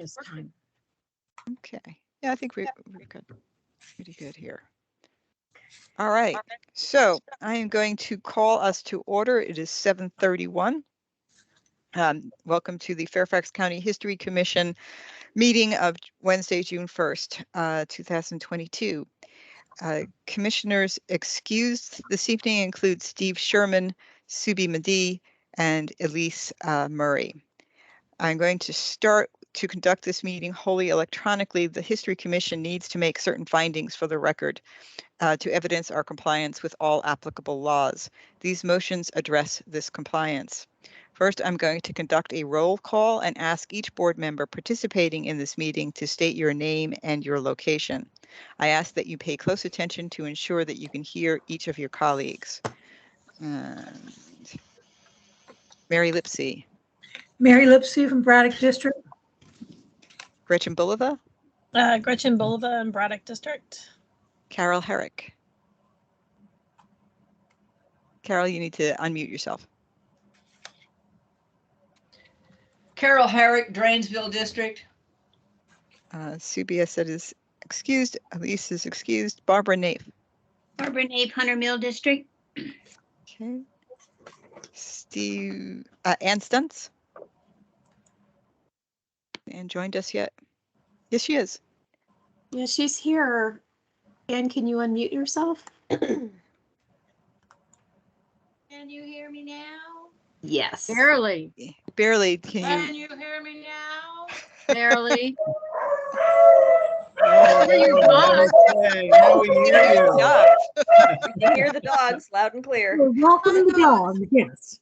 this time. Okay. Yeah, I think we're good. Pretty good here. All right. So I am going to call us to order. It is 7:31. Welcome to the Fairfax County History Commission meeting of Wednesday, June 1st, 2022. Commissioners excused this evening include Steve Sherman, Subi Madi, and Elise Murray. I'm going to start to conduct this meeting wholly electronically. The History Commission needs to make certain findings for the record to evidence our compliance with all applicable laws. These motions address this compliance. First, I'm going to conduct a roll call and ask each board member participating in this meeting to state your name and your location. I ask that you pay close attention to ensure that you can hear each of your colleagues. And Mary Lipsey. Mary Lipsey from Braddock District. Gretchen Bulova. Gretchen Bulova in Braddock District. Carol Herrick. Carol, you need to unmute yourself. Carol Herrick, Drainsville District. Subi, I said, is excused. Elise is excused. Barbara Nape. Barbara Nape, Hunter Mill District. Okay. Steve, Ann Stuntz. Ann joined us yet? Yes, she is. Yeah, she's here. Anne, can you unmute yourself? Can you hear me now? Yes. Barely. Barely. Can you hear me now? Barely. Your dogs. Okay, now we hear you. Dogs. You hear the dogs loud and clear. Welcome to the dogs, yes.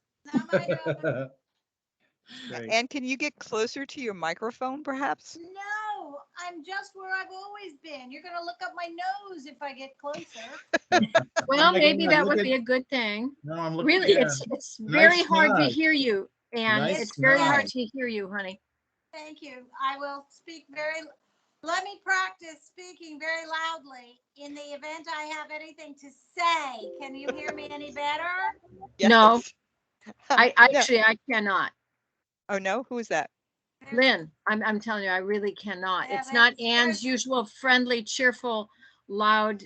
And can you get closer to your microphone, perhaps? No, I'm just where I've always been. You're gonna look up my nose if I get closer. Well, maybe that would be a good thing. No, I'm looking. Really, yeah. it's very Nice hard to nod. hear you, and Nice it's very hard nod. to hear you, honey. Thank you. I will speak let me practice speaking very loudly in the event I have anything to say. Can you hear me any better? Yes. No, I No. actually I cannot. Oh no, who is that? Lynn, I'm telling you, I really cannot. Yeah, It's not there's- Anne's usual friendly, cheerful, loud.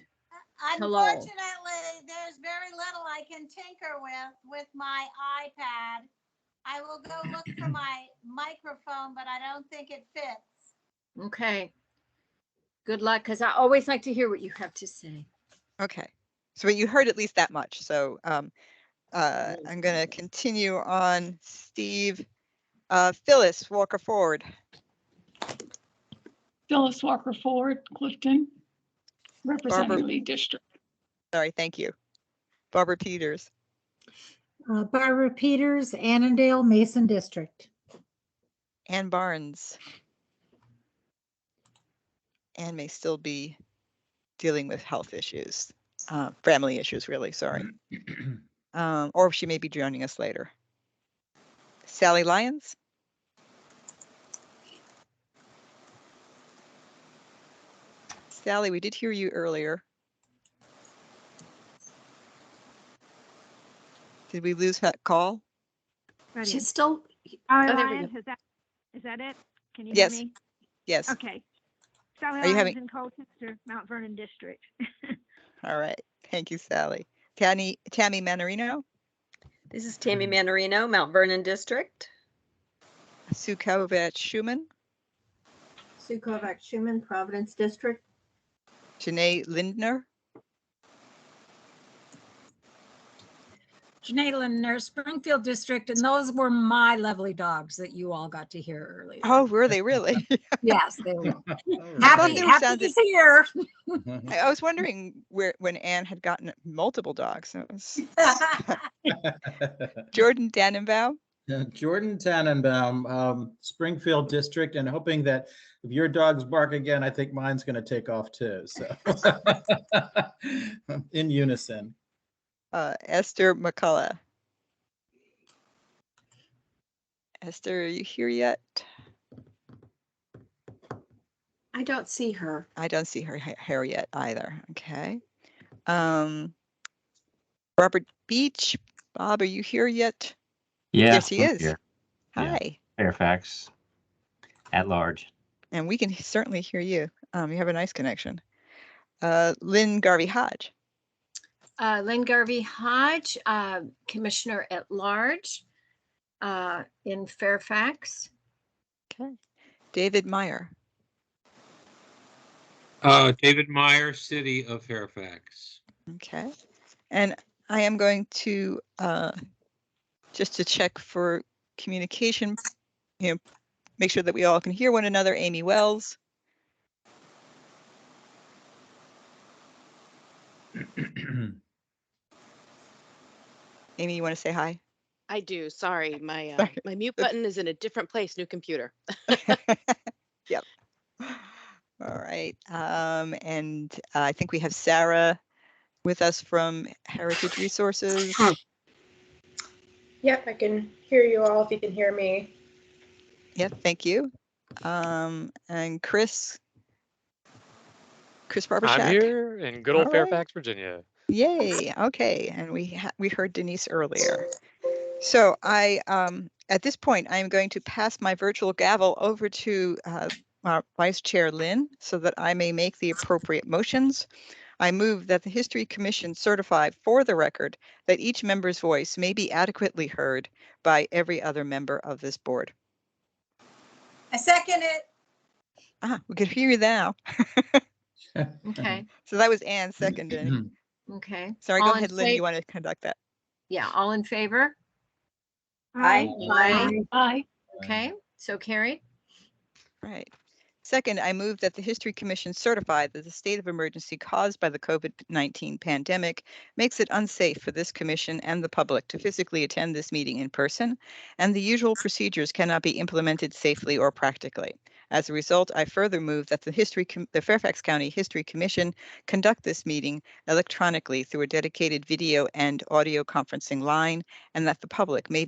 Hello. Unfortunately, there's very little I can tinker with my iPad. I will go look for my microphone, but I don't think it fits. Okay. Good luck, because I always like to hear what you have to say. Okay. So you heard at least that much. So I'm going to continue on. Steve, Phyllis Walker Forward. Phyllis Walker Forward, Clifton, representing Barbara. Lee District. Sorry, thank you. Barbara Peters. Barbara Peters, Annandale, Mason District. Ann Barnes. Ann may still be dealing with health issues, family issues, really, sorry. Or she may be joining us later. Sally Lyons. Sally, we did hear you earlier. Did we lose that call? She's still. Sally there we Lyons, go. is that it? Can you Yes. hear me? Yes. Okay. Sally Are you Lyons having- in Colchester, Mount Vernon District. All right. Thank you, Sally. Tammy Manarino. This is Tammy Manarino, Mount Vernon District. Sue Kovac Schumann. Sue Kovac Schumann, Providence District. Janae Lindner. Janae Lindner, Springfield District, and those were my lovely dogs that you all got to hear earlier. Oh, were they really? Yes, they were. Happy Happy to hear. I was wondering when Anne had gotten multiple dogs. It was Jordan Dannenbaum. Jordan Tannenbaum, Springfield District, and hoping that if your dogs bark again, I think mine's going to take off too. So in unison. Esther McCullough. Esther, are you here yet? I don't see her. I don't see her hair yet either. Okay. Robert Beach. Bob, are you here yet? Yeah. Yes, he I'm is. here. Hi. Yeah. Fairfax at large. And we can certainly hear you. You have a nice connection. Lynn Garvey Hodge. Lynn Garvey Hodge, Commissioner at Large in Fairfax. Okay. David Meyer. David Meyer, City of Fairfax. Okay. And I am going to, just to check for communication, make sure that we all can hear one another. Amy Wells. Amy, you want to say hi? I do. Sorry, my Sorry. my mute button is in a different place. New computer. Yep. All right. And I think we have Sarah with us from Heritage Resources. Yep, I can hear you all if you can hear me. Yep, thank you. And Chris Barbershak. I'm here in good old Fairfax, Virginia. Yay. Okay. And we heard Denise earlier. So I at this point I am going to pass my virtual gavel over to Vice Chair Lynn so that I may make the appropriate motions. I move that the History Commission certify for the record that each member's voice may be adequately heard by every other member of this board. I second it. We can hear you now. Okay. So that was Ann seconding. Okay. Sorry, All go in ahead, Lynn. You fa- want to conduct that? Yeah, all in favor? Aye. Aye. Okay, so carried. Right. Second, I move that the History Commission certify that the state of emergency caused by the COVID-19 pandemic makes it unsafe for this commission and the public to physically attend this meeting in person, and the usual procedures cannot be implemented safely or practically. As a result, I further move that the Fairfax County History Commission conduct this meeting electronically through a dedicated video and audio conferencing line, and that the public may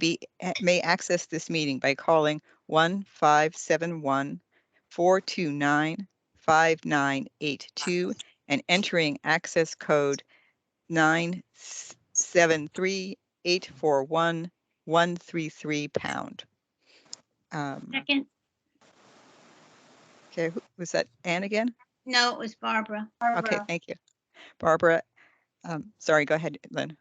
access this meeting by calling 1-571-429-5982 and entering access code 973-841-133 #. Second. Okay, was that Ann again? No, it was Barbara. Okay, thank you. Barbara, sorry, go ahead, Lynn.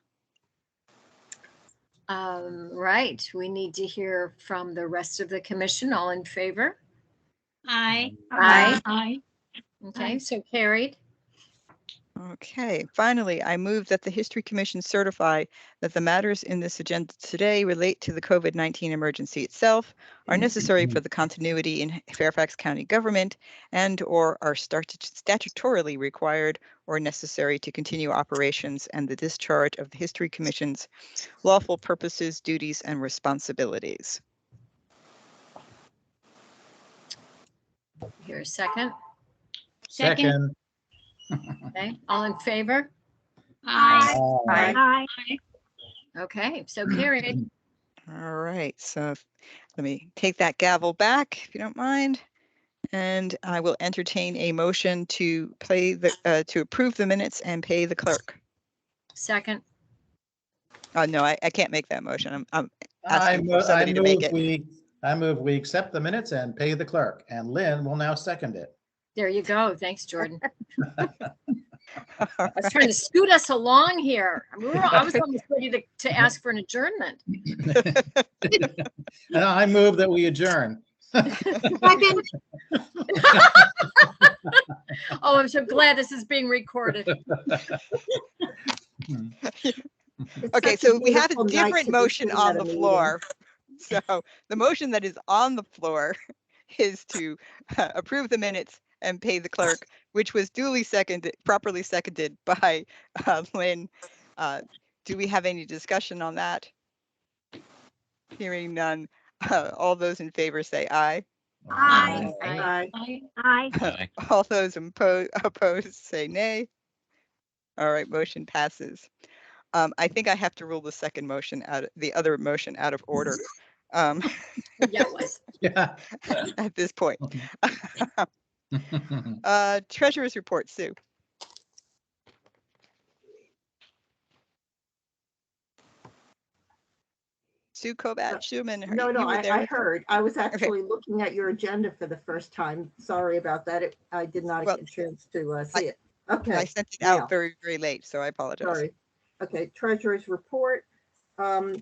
Right, we need to hear from the rest of the commission. All in favor? Aye. Aye. Okay, so carried. Okay, finally, I move that the History Commission certify that the matters in this agenda today relate to the COVID-19 emergency itself, are necessary for the continuity in Fairfax County government, and/or are statutorily required or necessary to continue operations and the discharge of the History Commission's lawful purposes, duties, and responsibilities. Here, a second. Second. Okay, all in favor? Aye. Aye. Okay, so carried. All right, so let me take that gavel back, if you don't mind. And I will entertain a motion to to approve the minutes and pay the clerk. Second. No, I can't make that motion. I'm I asking for somebody to make it. move we accept the minutes and pay the clerk, and Lynn will now second it. There you go. Thanks, Jordan. I was trying to scoot us along here. I was almost ready to ask for an adjournment. And I move that we adjourn. Second. Oh, I'm so glad this is being recorded. Okay, so we have a different motion on the floor. So the motion that is on the floor is to approve the minutes and pay the clerk, which was properly seconded by Lynn. Do we have any discussion on that? Hearing none. All those in favor say aye. Aye. Aye. All those opposed say nay. All right, motion passes. I think I have to rule the other motion out of order. Yeah, it was. Yeah. At this point. Treasurer's report, Sue. Sue Kobat Schumann. No, you were there I with her? heard. I was actually looking at your agenda for the first time. Sorry about that. I did not Well, get a chance to see it. Okay. I sent it now, out very, very late, so I apologize. Sorry. Okay, treasurer's report. A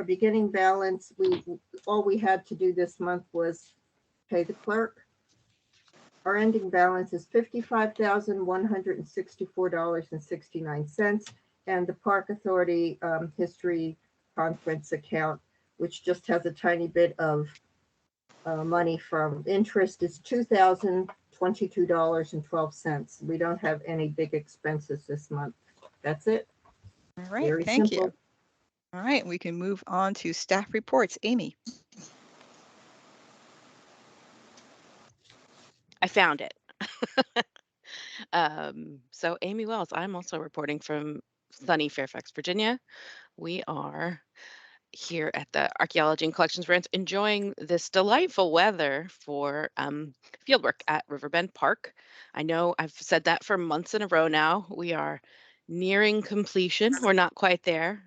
beginning balance, all we had to do this month was pay the clerk. Our ending balance is $55,164.69, and the Park Authority History Conference account, which just has a tiny bit of money from interest, is $2,022.12. We don't have any big expenses this month. That's it. All right, Very thank simple. you. All right, we can move on to staff reports. Amy. I found it. So Amy Wells, I'm also reporting from sunny Fairfax, Virginia. We are here at the Archaeology and Collections Branch enjoying this delightful weather for fieldwork at Riverbend Park. I know I've said that for months in a row now. We are nearing completion. We're not quite there.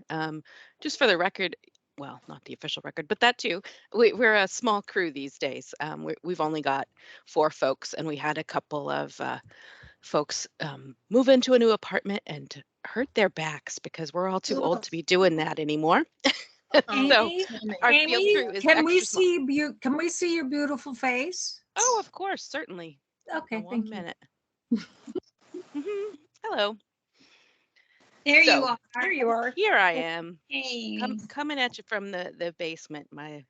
Just for the record, well, not the official record, but that too. We're a small crew these days. We've only got 4 folks, and we had a couple of folks move into a new apartment and hurt their backs because we're all too old to be doing that anymore. So our field crew is can we extra small. see you? Can we see your beautiful face? Oh, of course, certainly. Okay, One minute. Hello. There you So, are. There you are. Here I am, Hey. coming at you from the basement, my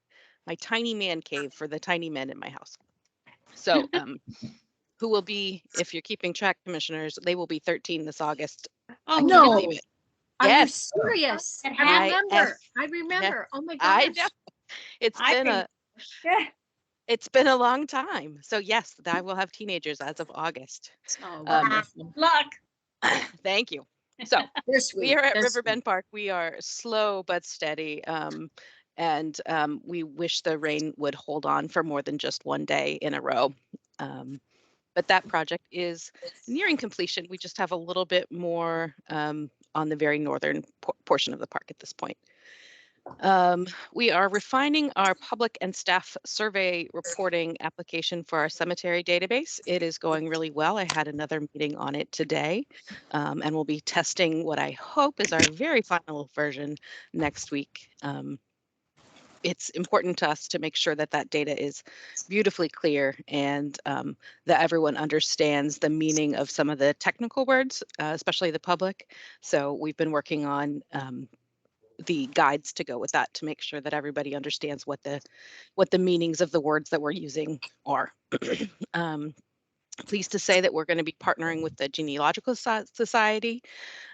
tiny man cave for the tiny men in my house. So, who will be, if you're keeping track, commissioners, they will be 13 this August. Oh, I can't no. believe it. Are Yes. you serious? And I I remember. am. I remember. Oh my I gosh. know. It's I been think- it's been a long time. So yes, I will have teenagers as of August. Oh, wonderful. Luck. Thank you. So They're sweet. we are at They're Riverbend Park. We are slow but steady. And we wish the rain would hold on for more than just one day in a row. But that project is nearing completion. We just have a little bit more on the very northern portion of the park at this point. We are refining our public and staff survey reporting application for our cemetery database. It is going really well. I had another meeting on it today, and we'll be testing what I hope is our very final version next week. It's important to us to make sure that that data is beautifully clear and that everyone understands the meaning of some of the technical words, especially the public. So we've been working on the guides to go with that to make sure that everybody understands what the meanings of the words that we're using are. Pleased to say that we're going to be partnering with the Genealogical Society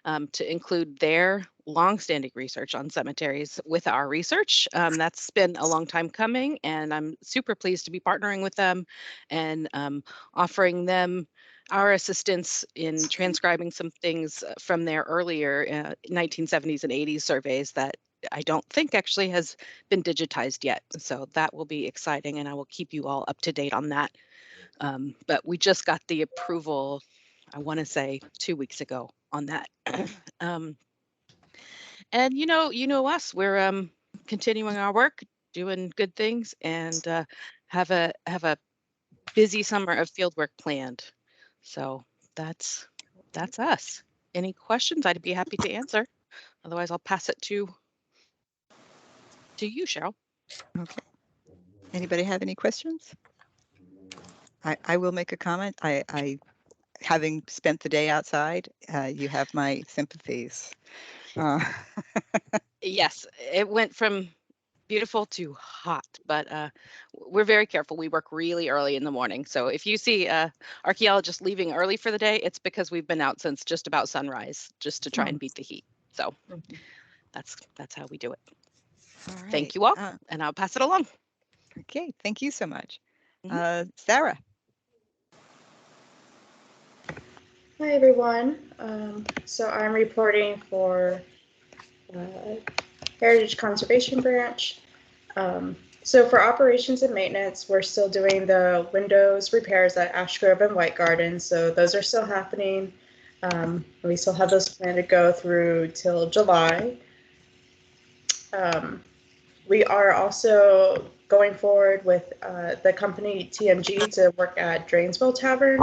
to include their longstanding research on cemeteries with our research. That's been a long time coming, and I'm super pleased to be partnering with them and offering them our assistance in transcribing some things from their earlier 1970s and 80s surveys that I don't think actually has been digitized yet. So that will be exciting, and I will keep you all up to date on that. But we just got the approval, I want to say 2 weeks ago on that. And you know us, we're continuing our work, doing good things, and have a busy summer of field work planned. So that's us. Any questions? I'd be happy to answer. Otherwise, I'll pass it to you, Cheryl. Okay. Anybody have any questions? I will make a comment. I having spent the day outside, you have my sympathies. Yes, it went from beautiful to hot, but we're very careful. We work really early in the morning. So if you see archaeologists leaving early for the day, it's because we've been out since just about sunrise just to try and beat the heat. So that's how we do it. All right. Thank you all, and I'll pass it along. Okay, thank you so much. Sarah. Hi, everyone. So I'm reporting for Heritage Conservation Branch. So for operations and maintenance, we're still doing the windows repairs at Ash Grove and White Garden. So those are still happening. We still have those planned to go through till July. We are also going forward with the company TMG to work at Drainsville Tavern.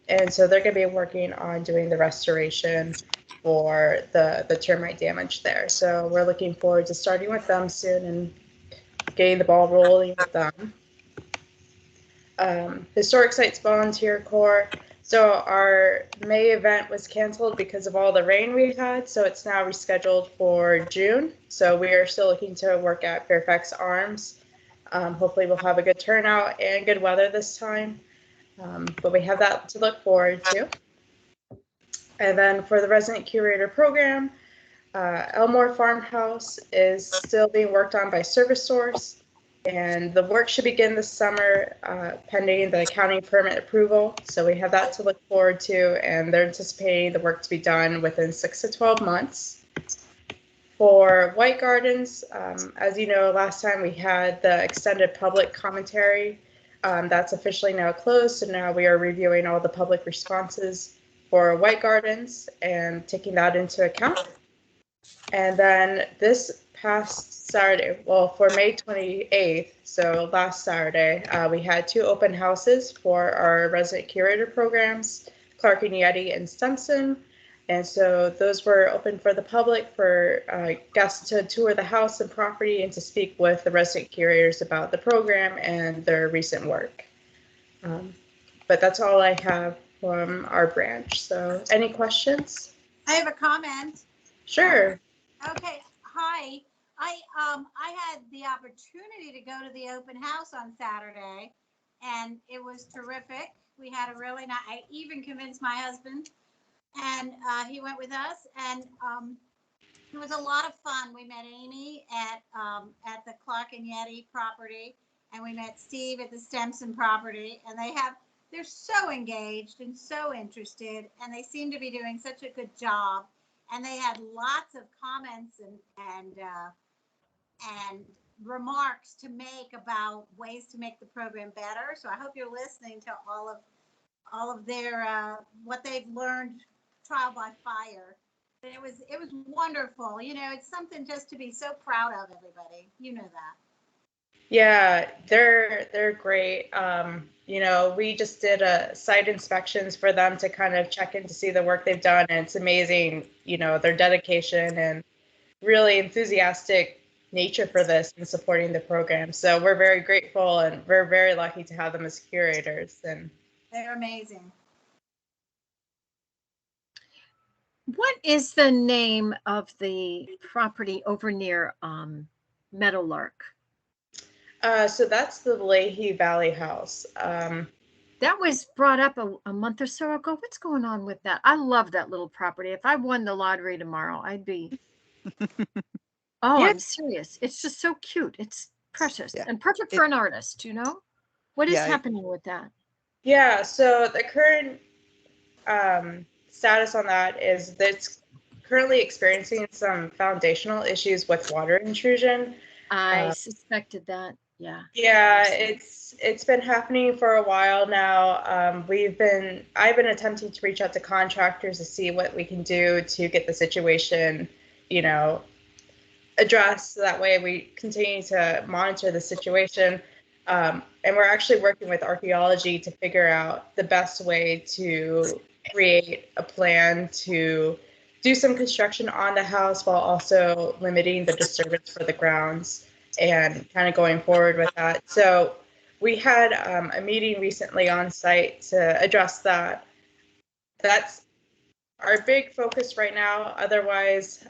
And so they're going to be working on doing the restoration for the termite damage there. So we're looking forward to starting with them soon and getting the ball rolling with them. Historic Sites Volunteer Corps. So our May event was canceled because of all the rain we had, so it's now rescheduled for June. So we are still looking to work at Fairfax Arms. Hopefully we'll have a good turnout and good weather this time. But we have that to look forward to. And then for the Resident Curator program, Elmore Farmhouse is still being worked on by ServiceSource, and the work should begin this summer pending the county permit approval. So we have that to look forward to, and they're anticipating the work to be done within 6 to 12 months. For White Gardens, as you know, last time we had the extended public commentary. That's officially now closed, so now we are reviewing all the public responses for White Gardens and taking that into account. And then this past Saturday, well, for May 28th, so last Saturday, we had 2 open houses for our resident curator programs, Clerk and Yeti and Stimson. And so those were open for the public, for guests to tour the house and property and to speak with the resident curators about the program and their recent work. But that's all I have from our branch. So any questions? I have a comment. Sure. Okay, hi. I had the opportunity to go to the open house on Saturday, and it was terrific. We had a really nice, I even convinced my husband, and he went with us, and it was a lot of fun. We met Amy at the Clock and Yeti property, and we met Steve at the Stimson property, and they're so engaged and so interested, and they seem to be doing such a good job. And they had lots of comments and remarks to make about ways to make the program better. So I hope you're listening to all of their what they've learned trial by fire. It was wonderful. You know, it's something just to be so proud of, everybody. You know that. Yeah, they're great. You know, we just did site inspections for them to kind of check in to see the work they've done, and it's amazing, you know, their dedication and really enthusiastic nature for this and supporting the program. So we're very grateful, and we're very lucky to have them as curators. And they're amazing. What is the name of the property over near Meadowlark? So that's the Leahy Valley House. That was brought up a month or so ago. What's going on with that? I love that little property. If I won the lottery tomorrow, I'd be. Oh, yeah. I'm serious. It's just so cute. It's precious and perfect for an artist, you know? What is happening with that? Yeah, so the current status on that is that it's currently experiencing some foundational issues with water intrusion. I suspected that. Yeah. Yeah, it's been happening for a while now. I've been attempting to reach out to contractors to see what we can do to get the situation, you know, addressed. So that way we continue to monitor the situation. And we're actually working with archaeology to figure out the best way to create a plan to do some construction on the house while also limiting the disturbance for the grounds and kind of going forward with that. So we had a meeting recently on site to address that. That's our big focus right now. Otherwise,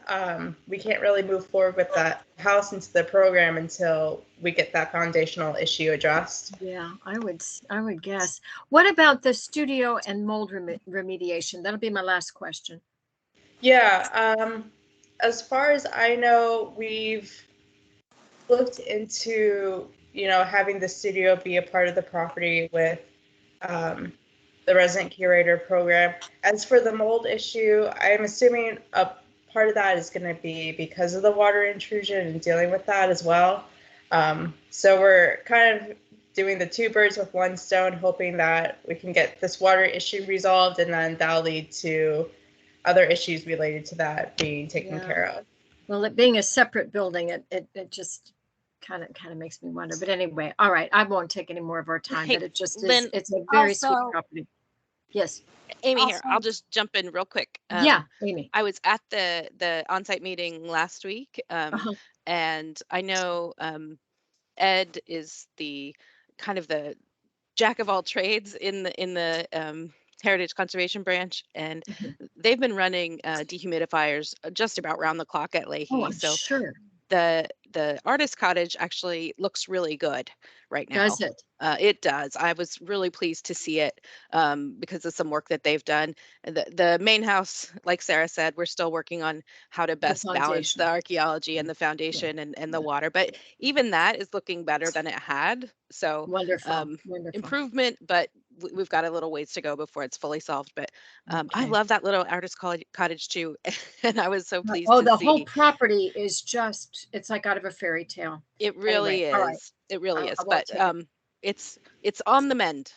we can't really move forward with that house into the program until we get that foundational issue addressed. Yeah, I would guess. What about the studio and mold remediation? That'll be my last question. Yeah, as far as I know, we've looked into, you know, having the studio be a part of the property with the resident curator program. As for the mold issue, I'm assuming a part of that is going to be because of the water intrusion and dealing with that as well. So we're kind of doing the 2 birds with 1 stone, hoping that we can get this water issue resolved, and then that'll lead to other issues related to that being taken care of. Well, it being a separate building, it just kind of makes me wonder. But anyway, all right, I won't take any more of our time. Hey, but it just Lynn, is. It's a very sweet also- property. Yes. Amy here. Also- I'll just jump in real quick. Yeah, Amy. I was at the on-site meeting last week, and I know Ed is the kind of the jack of all trades in the Heritage Conservation Branch, and they've been running dehumidifiers just about round the clock at Leahy. Oh, I'm so sure. the artist cottage actually looks really good right now. Does it? It does. I was really pleased to see it because of some work that they've done. The main house, like Sarah said, we're still working on how to best balance foundation. the archaeology and the foundation and the water. But even that is looking better than it had. So Wonderful. Wonderful. improvement, but we've got a little ways to go before it's fully solved. But I love that little artist cottage too, and I was so pleased. Oh, to the see. whole property is just—it's like out of a fairy tale. It really Anyway, all right. is. It really I is. won't But take it. it's on the mend.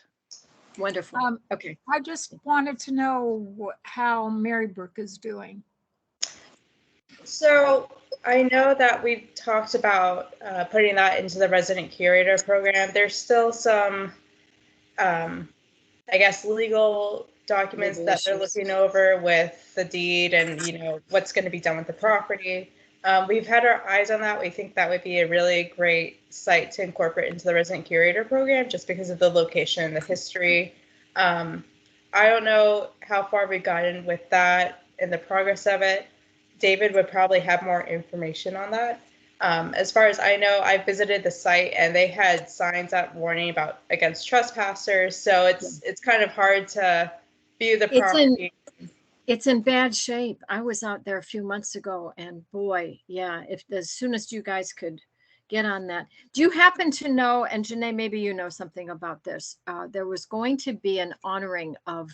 Wonderful. Okay. I just wanted to know how Mary Brooke is doing. So I know that we've talked about putting that into the resident curator program. There's still some, I guess, legal documents that they're looking over with the deed and, you know, what's going to be done with the property. We've had our eyes on that. We think that would be a really great site to incorporate into the resident curator program just because of the location and the history. I don't know how far we've gotten with that and the progress of it. David would probably have more information on that. As far as I know, I visited the site and they had signs up warning against trespassers. So it's kind of hard to view the property. It's in bad shape. I was out there a few months ago, and boy, yeah, if as soon as you guys could get on that. Do you happen to know, and Janae, maybe you know something about this, there was going to be an honoring of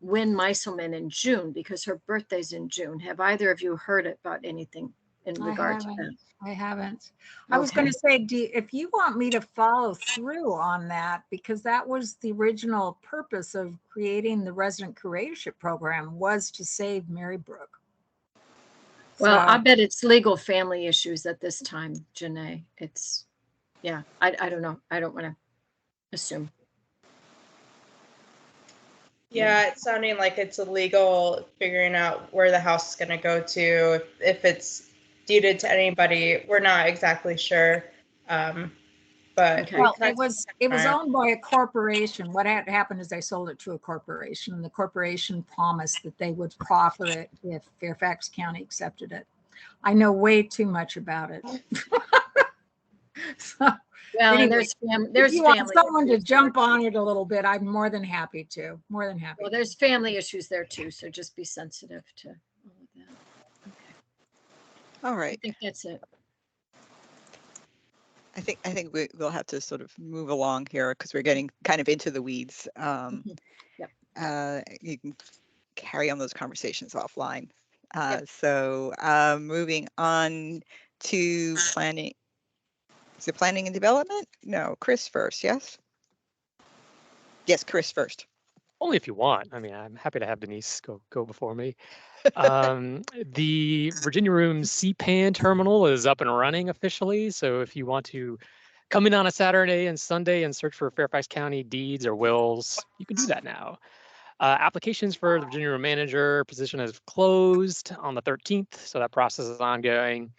Wynn Meiselman in June because her birthday's in June. Have either of you heard about anything in regard to that? I haven't. I was going to say, if you want me to follow through on that, because that was the original purpose of creating the resident curatorship program, was to save Mary Brooke. Well, I bet it's legal family issues at this time, Janae. It's, yeah, I don't know. I don't want to assume. Yeah, it's sounding like it's illegal figuring out where the house is going to go to, if it's deeded to anybody. We're not exactly sure. But well, it was owned by a corporation. What had happened is they sold it to a corporation, and the corporation promised that they would profit it if Fairfax County accepted it. I know way too much about it. So, well, anyway, and there's if you want someone to jump on it a little bit, I'm more than happy to. More than happy. Well, there's family issues there too, so just be sensitive to all of that. Okay. All right. I think that's it. I think we'll have to sort of move along here because we're getting kind of into the weeds. Yep. You can carry on those conversations offline. So moving on to planning. Is it planning and development? No, Chris first, yes? Yes, Chris first. Only if you want. I mean, I'm happy to have Denise go before me. The Virginia Room CPAN terminal is up and running officially. So if you want to come in on a Saturday and Sunday and search for Fairfax County deeds or wills, you can do that now. Applications for the Virginia Room manager position has closed on the 13th. So that process is ongoing.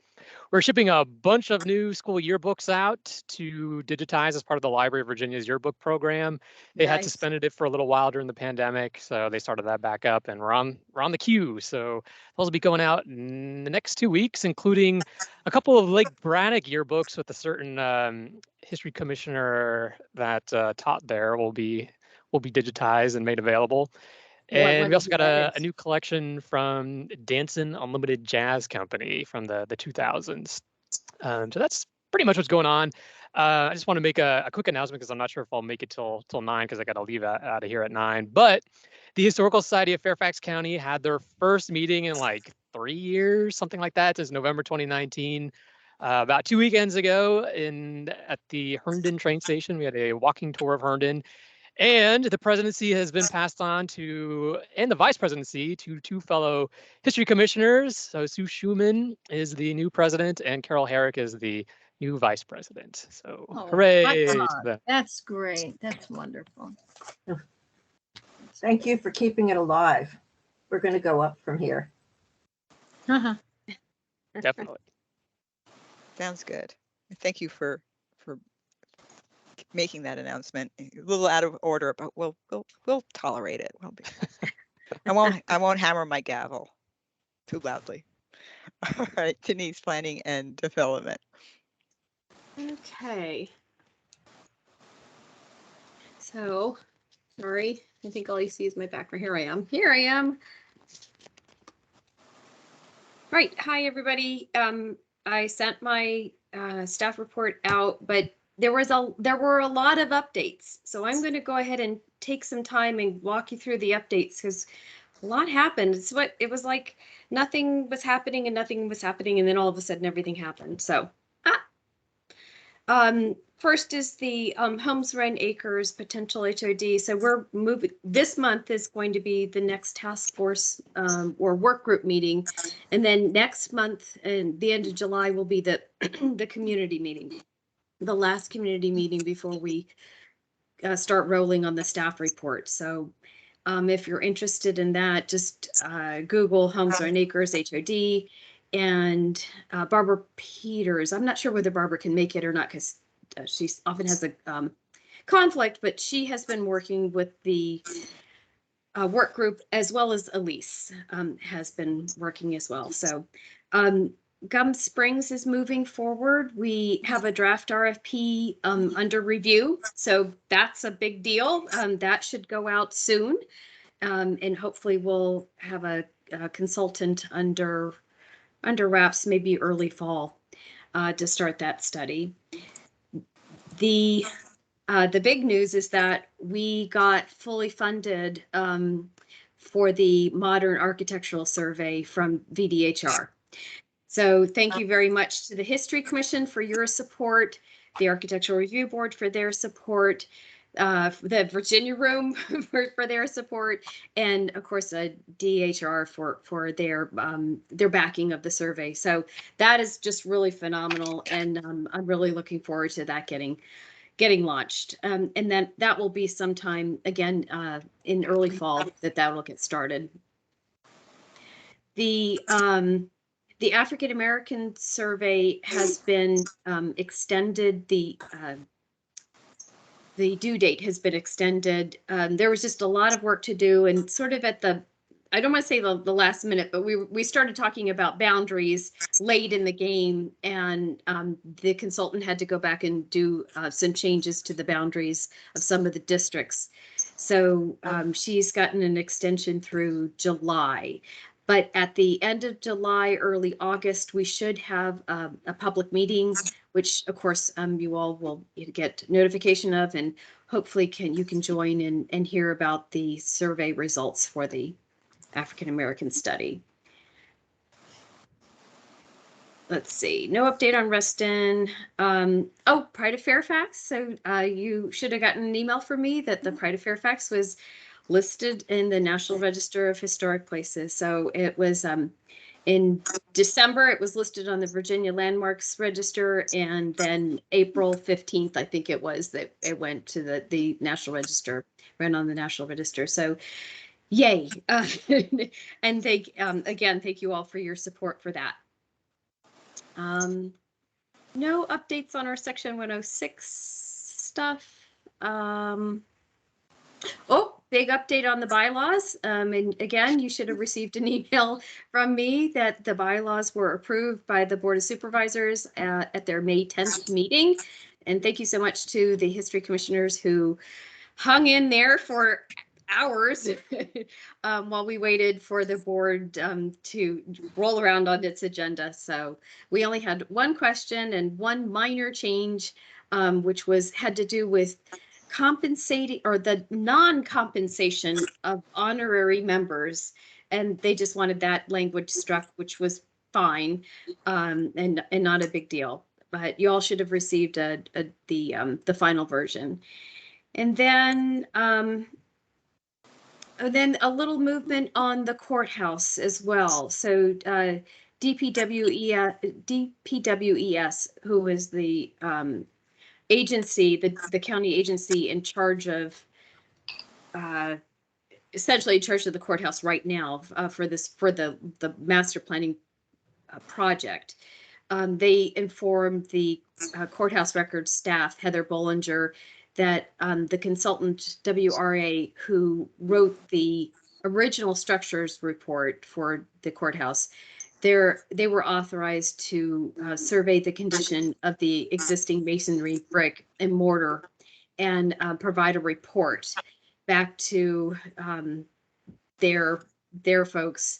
We're shipping a bunch of new school yearbooks out to digitize as part of the Library of Virginia's yearbook program. They had suspended it for a little while during the pandemic, so they started that back up, and we're on the queue. So those will be going out in the next 2 weeks, including a couple of Lake Braddock yearbooks with a certain history commissioner that taught there will be digitized and made available. And we also got a new collection from Danson Unlimited Jazz Company from the 2000s. So that's pretty much what's going on. I just want to make a quick announcement because I'm not sure if I'll make it till 9 because I got to leave out of here at 9. But the Historical Society of Fairfax County had their first meeting in like 3 years, something like that. It's November 2019. About 2 weekends ago at the Herndon train station, we had a walking tour of Herndon. And the presidency has been passed on and the vice presidency to 2 fellow history commissioners. So Sue Schumann is the new president and Carol Herrick is the new vice president. So Oh, hooray to excellent. them. That's great. That's wonderful. Thank you for keeping it alive. We're going to go up from here. Definitely. Sounds good. Thank you for making that announcement. A little out of order, but we'll tolerate it. We'll be, I won't hammer my gavel too loudly. All right, Denise, planning and development. Okay. So, sorry, I think all you see is my background. Here I am. Here I am. Right. Hi, everybody. I sent my staff report out, but there were a lot of updates. So I'm going to go ahead and take some time and walk you through the updates because a lot happened. It was like nothing was happening and nothing was happening, and then all of a sudden everything happened. So, first is the Homes Run Acres potential HOD. So we're moving. This month is going to be the next task force or work group meeting, and then next month and the end of July will be the the community meeting, the last community meeting before we start rolling on the staff report. So if you're interested in that, just Google Homes Run Acres HOD and Barbara Peters. I'm not sure whether Barbara can make it or not because she often has a conflict, but she has been working with the work group as well as Elise has been working as well. So Gum Springs is moving forward. We have a draft RFP under review. So that's a big deal. That should go out soon. And hopefully we'll have a consultant under wraps, maybe early fall to start that study. The big news is that we got fully funded for the modern architectural survey from VDHR. So thank you very much to the History Commission for your support, the Architectural Review Board for their support, the Virginia Room for their support, and of course DHR for their backing of the survey. So that is just really phenomenal, and I'm really looking forward to that getting launched. And then that will be sometime again in early fall that will get started. The African American survey has been extended. The due date has been extended. There was just a lot of work to do, and sort of at the, I don't want to say the last minute, but we started talking about boundaries late in the game, and the consultant had to go back and do some changes to the boundaries of some of the districts. So she's gotten an extension through July. But at the end of July, early August, we should have a public meeting, which of course you all will get notification of, and hopefully you can join and hear about the survey results for the African American study. Let's see, no update on Reston. Oh, Pride of Fairfax. So you should have gotten an email from me that the Pride of Fairfax was listed in the National Register of Historic Places. So it was in December, it was listed on the Virginia Landmarks Register, and then April 15th, I think it was, that it went to the National Register, ran on the National Register. So yay. And again, thank you all for your support for that. No updates on our Section 106 stuff. Oh, big update on the bylaws. And again, you should have received an email from me that the bylaws were approved by the Board of Supervisors at their May 10th meeting. And thank you so much to the history commissioners who hung in there for hours while we waited for the board to roll around on its agenda. So we only had one question and one minor change, which had to do with compensating or the non-compensation of honorary members, and they just wanted that language struck, which was fine, and not a big deal. But you all should have received the final version. And then a little movement on the courthouse as well. So DPWES, who is the agency, the county agency in charge of essentially in charge of the courthouse right now for the master planning project. They informed the courthouse records staff, Heather Bollinger, that the consultant WRA who wrote the original structures report for the courthouse, they were authorized to survey the condition of the existing masonry, brick, and mortar, and provide a report back to their folks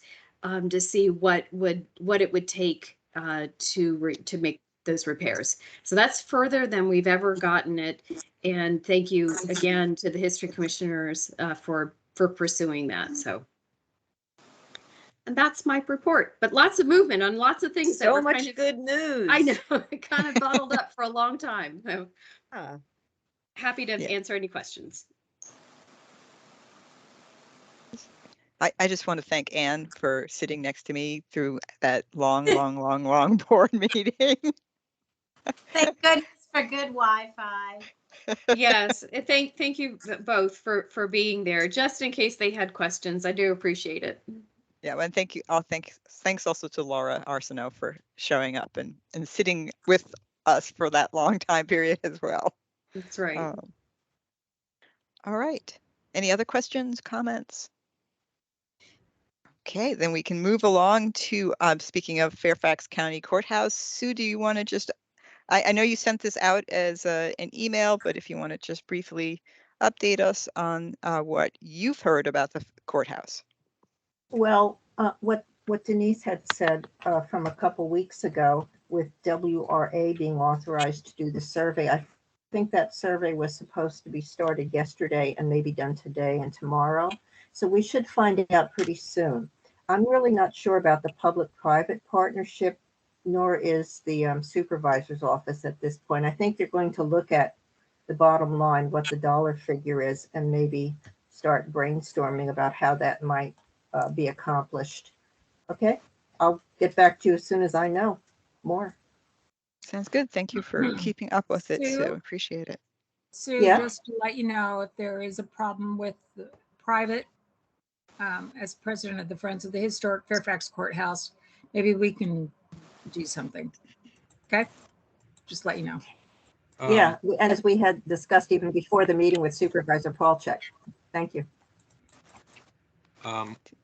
to see what it would take to make those repairs. So that's further than we've ever gotten it. And thank you again to the history commissioners for pursuing that. So. And that's my report, but lots of movement on lots of things. So much good news. I know, it kind of bottled up for a long time. So happy to answer any questions. I just want to thank Anne for sitting next to me through that long board meeting. Thank goodness for good Wi-Fi. Yes, thank you both for being there, just in case they had questions. I do appreciate it. Yeah, and thank you. Thanks also to Laura Arsenault for showing up and sitting with us for that long time period as well. That's right. All right. Any other questions, comments? Okay, then we can move along to speaking of Fairfax County Courthouse. Sue, do you want to just, I know you sent this out as an email, but if you want to just briefly update us on what you've heard about the courthouse. Well, what Denise had said from a couple weeks ago with WRA being authorized to do the survey, I think that survey was supposed to be started yesterday and maybe done today and tomorrow. So we should find it out pretty soon. I'm really not sure about the public-private partnership, nor is the supervisor's office at this point. I think they're going to look at the bottom line, what the dollar figure is, and maybe start brainstorming about how that might be accomplished. Okay, I'll get back to you as soon as I know more. Sounds good. Thank you for keeping up with it, Sue. Appreciate it. Sue, just to let you know, if there is a problem with the private, as president of the Friends of the Historic Fairfax Courthouse, maybe we can do something. Okay, just let you know. Yeah, and as we had discussed even before the meeting with Supervisor Paulcheck. Thank you.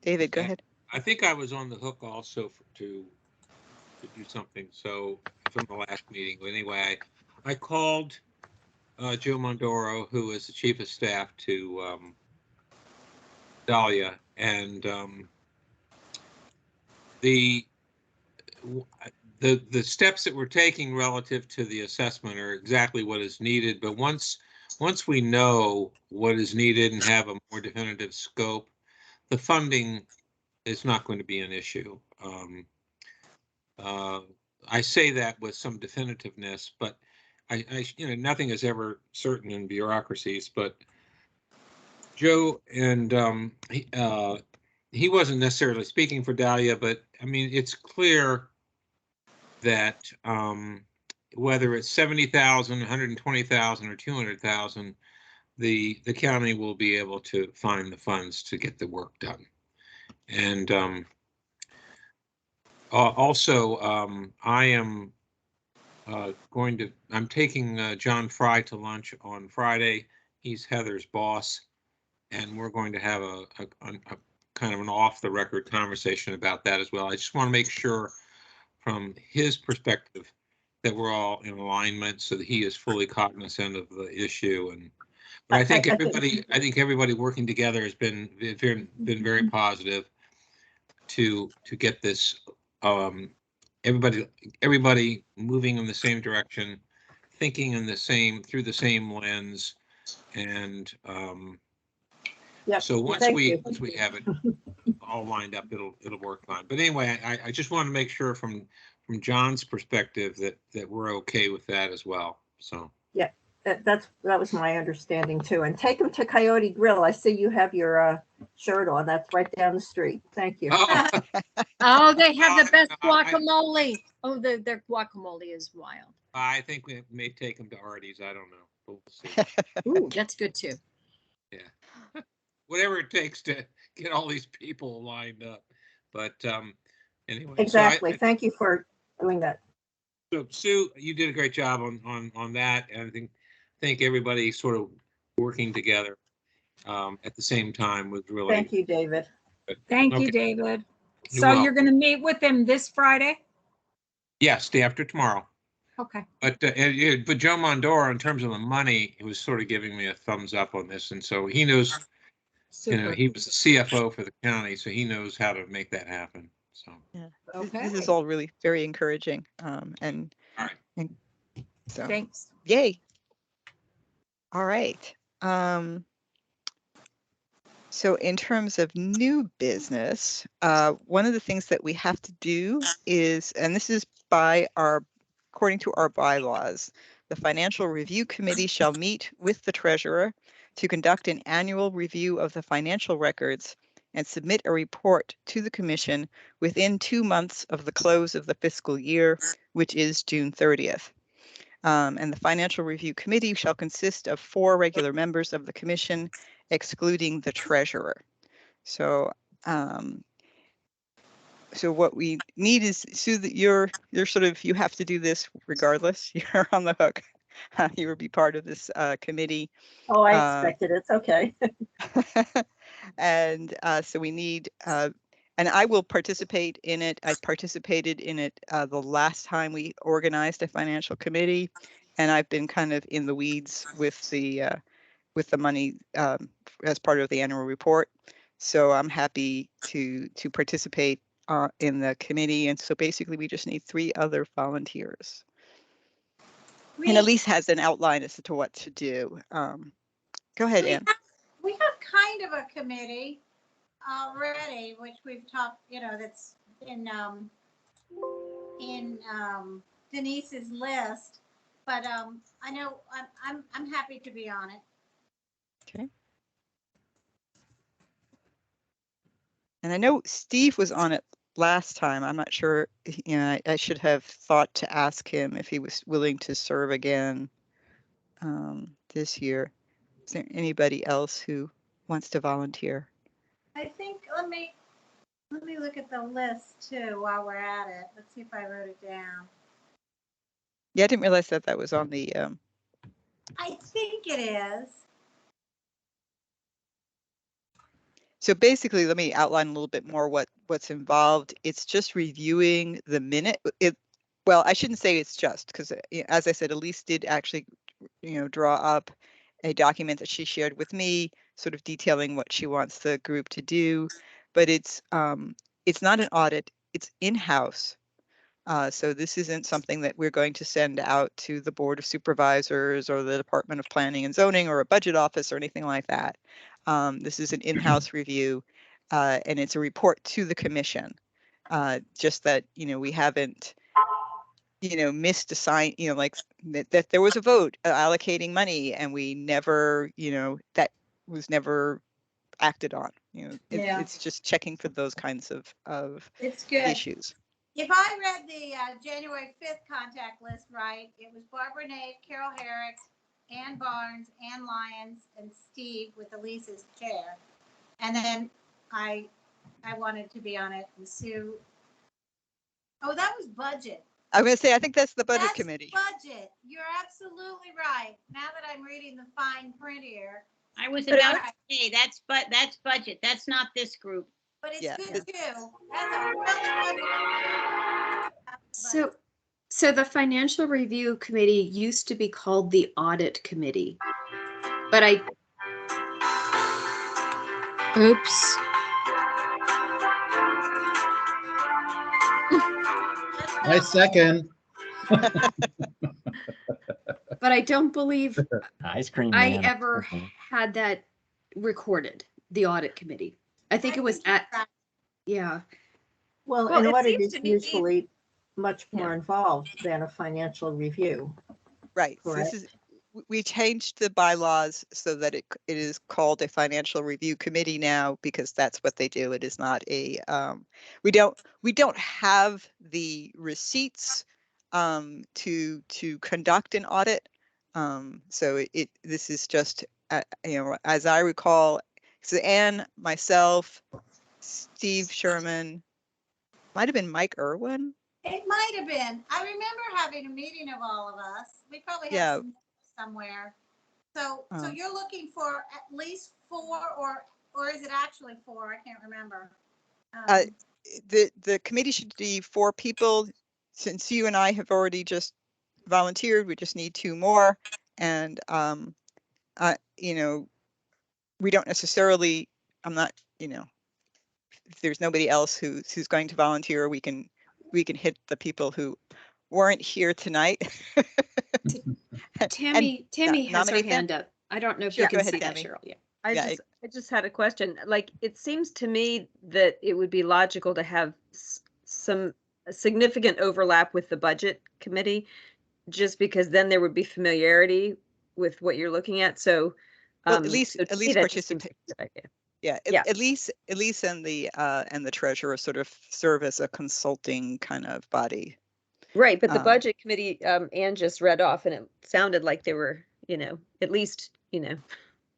David, go ahead. I think I was on the hook also to do something. So from the last meeting, but anyway, I called Joe Mondoro, who is the chief of staff to Dahlia, and the steps that we're taking relative to the assessment are exactly what is needed. But once we know what is needed and have a more definitive scope, the funding is not going to be an issue. I say that with some definitiveness, but nothing is ever certain in bureaucracies. But Joe and he wasn't necessarily speaking for Dahlia, but I mean, it's clear that whether it's 70,000, 120,000, or 200,000, the county will be able to find the funds to get the work done. And also, I am I'm taking John Fry to lunch on Friday. He's Heather's boss, and we're going to have a kind of an off-the-record conversation about that as well. I just want to make sure from his perspective that we're all in alignment so that he is fully cognizant of the issue. And but I think everybody working together has been very positive to get this everybody moving in the same direction, thinking in the same through the same lens, and so once we have it all lined up, it'll work fine. But anyway, I just want to make sure from John's perspective that we're okay with that as well. So yeah, that was my understanding too. And take them to Coyote Grill. I see you have your shirt on. That's right down the street. Thank you. Oh, Oh, they have the best no, I- guacamole. Oh, their guacamole is wild. I think we may take them to Artie's. I don't know. But we'll see. Ooh, that's good too. Yeah. Whatever it takes to get all these people lined up. But anyway. Exactly. So Thank you for doing that. So Sue, you did a great job on that. And I think everybody sort of working together at the same time was really Thank you, David. good. Thank you, Okay. David. You're So you're welcome. going to meet with him this Friday? Yes, day after tomorrow. Okay. But Joe Mondoro, in terms of the money, he was sort of giving me a thumbs up on this, and so he knows. Super. He was the CFO for the county, so he knows how to make that happen. So Yeah, Okay. this is all really very encouraging. And all right. and so Thanks. yay. All right. So in terms of new business, one of the things that we have to do is, and this is according to our bylaws, the Financial Review Committee shall meet with the treasurer to conduct an annual review of the financial records and submit a report to the commission within 2 months of the close of the fiscal year, which is June 30th. And the Financial Review Committee shall consist of 4 regular members of the commission, excluding the treasurer. So, so what we need is, Sue, that you're sort of, you have to do this regardless. You're on the hook. You will be part of this committee. Oh, I expected it. It's okay. And so we need, and I will participate in it. I participated in it the last time we organized a financial committee, and I've been kind of in the weeds with the money as part of the annual report. So I'm happy to participate in the committee. And so basically we just need 3 other volunteers. And Elise has an outline as to what to do. Go ahead, Ann. We have kind of a committee already, which we've talked, that's in Denise's list. But I know I'm happy to be on it. Okay. And I know Steve was on it last time. I'm not sure, I should have thought to ask him if he was willing to serve again this year. Is there anybody else who wants to volunteer? I think let me look at the list too while we're at it. Let's see if I wrote it down. Yeah, I didn't realize that was on the. I think it is. So basically, let me outline a little bit more what's involved. It's just reviewing the minute. Well, I shouldn't say it's just, because as I said, Elise did actually, draw up a document that she shared with me, sort of detailing what she wants the group to do. But it's not an audit; it's in-house. So this isn't something that we're going to send out to the Board of Supervisors or the Department of Planning and Zoning or a budget office or anything like that. This is an in-house review, and it's a report to the commission. Just that, we haven't, missed a sign, like that there was a vote allocating money and we never, that was never acted on. It's just checking for those kinds of It's good. issues. If I read the January 5th contact list right, it was Barbara Nate, Carol Herrick, Ann Barnes, Ann Lyons, and Steve with Elise's chair. And then I wanted to be on it, and Sue. Oh, that was budget. I'm going to say, I think that's the budget committee. Budget. You're absolutely right. Now that I'm reading the fine print here. I was about to say that's budget. That's not this group. But it's good too. That's a really good. So the Financial Review Committee used to be called the Audit Committee, but oops. I second. But I don't believe Ice cream I man. ever had that recorded, the Audit Committee. I think it was yeah. Well, Well, an it audit seems is to be- usually much more involved than a financial review. Right. Correct. This is We changed the bylaws so that it is called a financial review committee now, because that's what they do. It is not a, we don't have the receipts to conduct an audit. So this is just, as I recall, so Anne, myself, Steve Sherman, might have been Mike Irwin. It might have been. I remember having a meeting of all of us. We probably had some somewhere. So you're looking for at least 4, or is it actually 4? I can't remember. The committee should be 4 people. Since you and I have already just volunteered, we just need 2 more. And we don't necessarily. I'm not. If there's nobody else who's going to volunteer, we can hit the people who weren't here tonight. Tammy has her hand up. I don't know if you can see that, Cheryl. Yeah. I just had a question. Like, it seems to me that it would be logical to have some significant overlap with the budget committee, just because then there would be familiarity with what you're looking at. So, well, at least participate. Yeah, Yeah. At least and the treasurer sort of serve as a consulting kind of body. Right, but the budget committee, Anne just read off, and it sounded like there were, at least,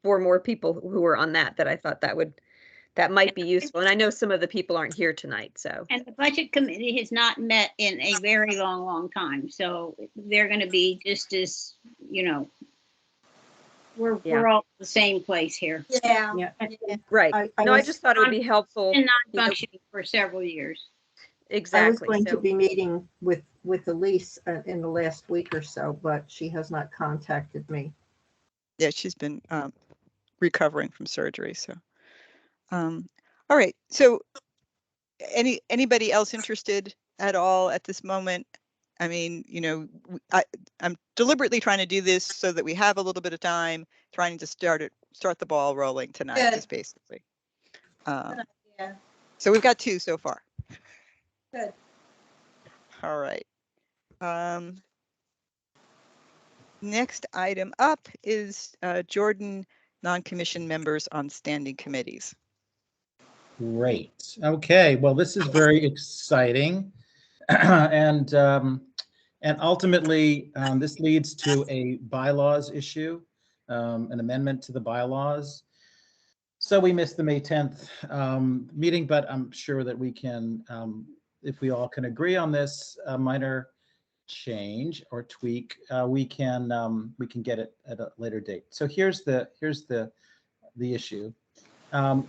4 more people who were on that I thought that might be useful. And I know some of the people aren't here tonight, so. And the budget committee has not met in a very long time, so they're going to be just as, we're all the same place here. Yeah. Right. I just thought it would be helpful. And not functioning for several years. Exactly. I was going to be meeting with Elise in the last week or so, but she has not contacted me. Yeah, she's been recovering from surgery. So, all right. So, anybody else interested at all at this moment? I mean, I'm deliberately trying to do this so that we have a little bit of time, trying to start the ball rolling tonight, just basically. So we've got 2 so far. Good. All right. Next item up is Jordan non-commissioned members on standing committees. Great. Okay. Well, this is very exciting, and ultimately this leads to a bylaws issue, an amendment to the bylaws. So we missed the May 10th meeting, but I'm sure that we can, if we all can agree on this minor change or tweak, we can get it at a later date. So here's the issue.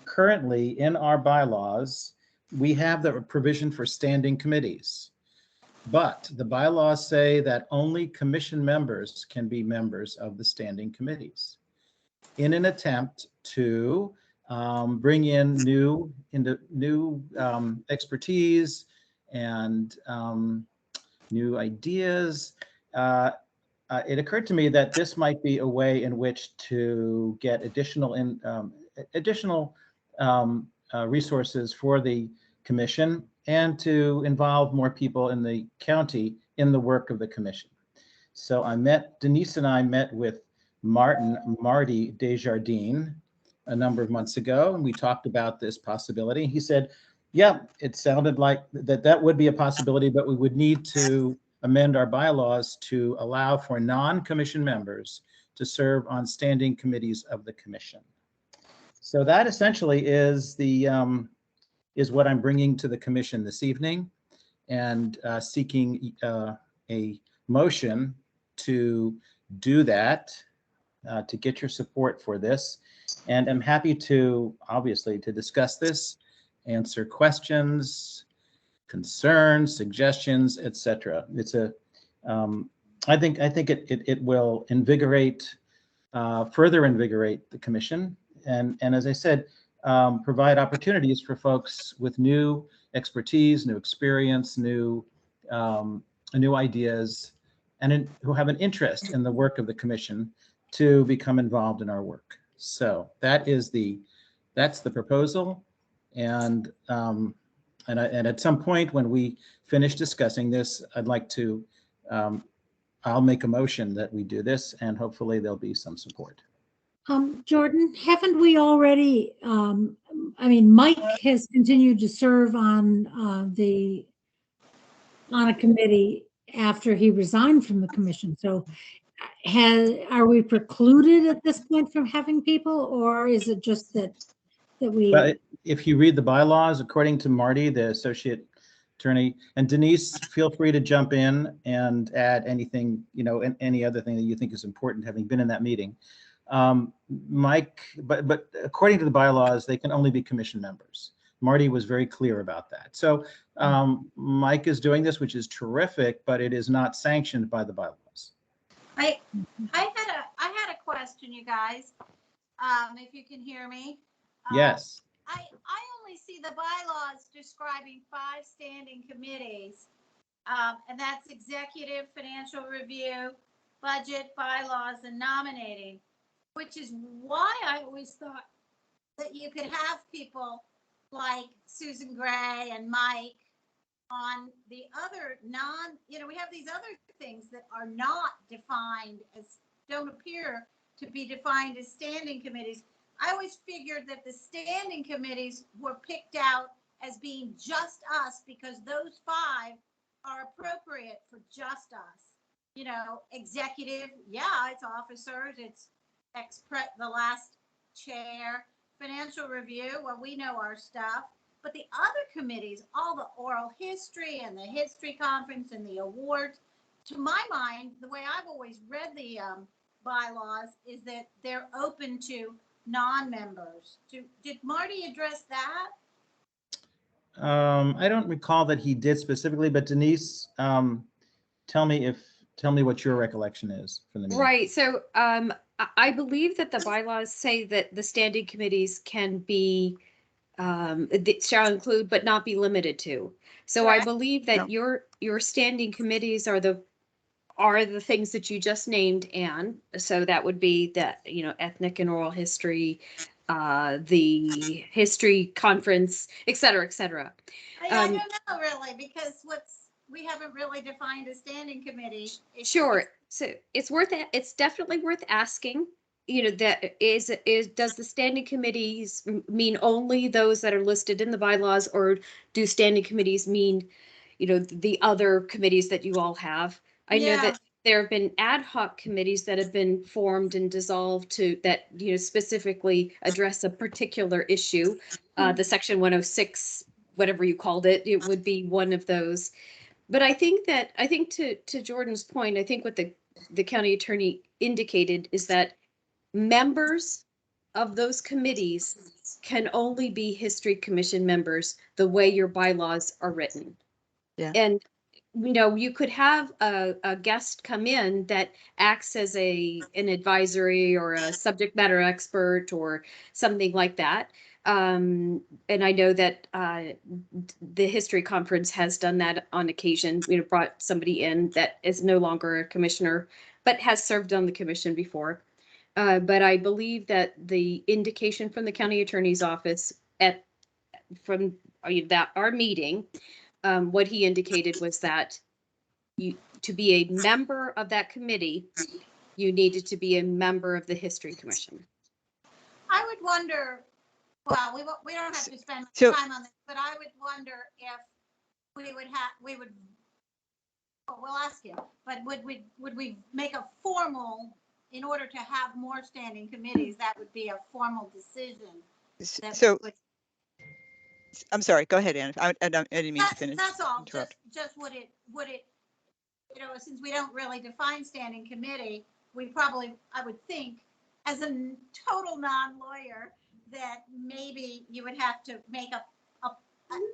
Currently in our bylaws, we have the provision for standing committees, but the bylaws say that only commission members can be members of the standing committees. In an attempt to bring in new expertise and new ideas, it occurred to me that this might be a way in which to get additional resources for the commission and to involve more people in the county in the work of the commission. So Denise and I met with Marty Desjardins a number of months ago, and we talked about this possibility. He said, yeah, it sounded like that would be a possibility, but we would need to amend our bylaws to allow for non-commission members to serve on standing committees of the commission. So that essentially is what I'm bringing to the commission this evening, and seeking a motion to do that, to get your support for this. And I'm happy to, obviously, to discuss this, answer questions, concerns, suggestions, etc. It's I think it will invigorate, further invigorate the commission, and as I said, provide opportunities for folks with new expertise, new experience, new ideas, and who have an interest in the work of the commission to become involved in our work. So that's the proposal, and at some point when we finish discussing this, I'd like to I'll make a motion that we do this, and hopefully there'll be some support. Jordan, haven't we already, I mean, Mike has continued to serve on a committee after he resigned from the commission. So are we precluded at this point from having people, or is it just that we? But if you read the bylaws, according to Marty, the associate attorney, and Denise, feel free to jump in and add anything, and any other thing that you think is important, having been in that meeting. Mike, but according to the bylaws, they can only be commission members. Marty was very clear about that. So Mike is doing this, which is terrific, but it is not sanctioned by the bylaws. I had a question, you guys. If you can hear me. Yes. I only see the bylaws describing 5 standing committees, and that's executive, financial review, budget, bylaws, and nominating, which is why I always thought that you could have people like Susan Gray and Mike on the other we have these other things that are not defined as, don't appear to be defined as standing committees. I always figured that the standing committees were picked out as being just us because those 5 are appropriate for just us. Executive, yeah, it's officers, it's the last chair. Financial review, well, we know our stuff. But the other committees, all the oral history and the history conference and the awards, to my mind, the way I've always read the bylaws is that they're open to non-members. Did Marty address that? I don't recall that he did specifically, but Denise, tell me what your recollection is from the meeting. Right. So I believe that the bylaws say that the standing committees can be shall include but not be limited to. So Correct. I believe that your standing committees are the things that you just named, Anne. So that would be that, ethnic and oral history, the history conference, et cetera, et cetera. I don't know really, because we haven't really defined a standing committee. Sure. So it's definitely worth asking. That does the standing committees mean only those that are listed in the bylaws, or do standing committees mean, the other committees that you all have? I know that there have been ad hoc committees that have been formed and dissolved that specifically address a particular issue. The Section 106, whatever you called it, it would be one of those. But I think to Jordan's point, I think what the county attorney indicated is that members of those committees can only be History Commission members the way your bylaws are written. Yeah. And you could have a guest come in that acts as an advisory or a subject matter expert or something like that. And I know that the history conference has done that on occasion. Brought somebody in that is no longer a commissioner, but has served on the commission before. But I believe that the indication from the county attorney's office from our meeting, what he indicated was that to be a member of that committee, you needed to be a member of the History Commission. I would wonder, well, we don't have to spend time on this, but I would wonder if we'll ask him, but would we make a formal, in order to have more standing committees, that would be a formal decision. So I'm sorry, go ahead, Anne. I didn't mean to finish. That's all. Just would it, since we don't really define standing committee, I would think, as a total non-lawyer, that maybe you would have to make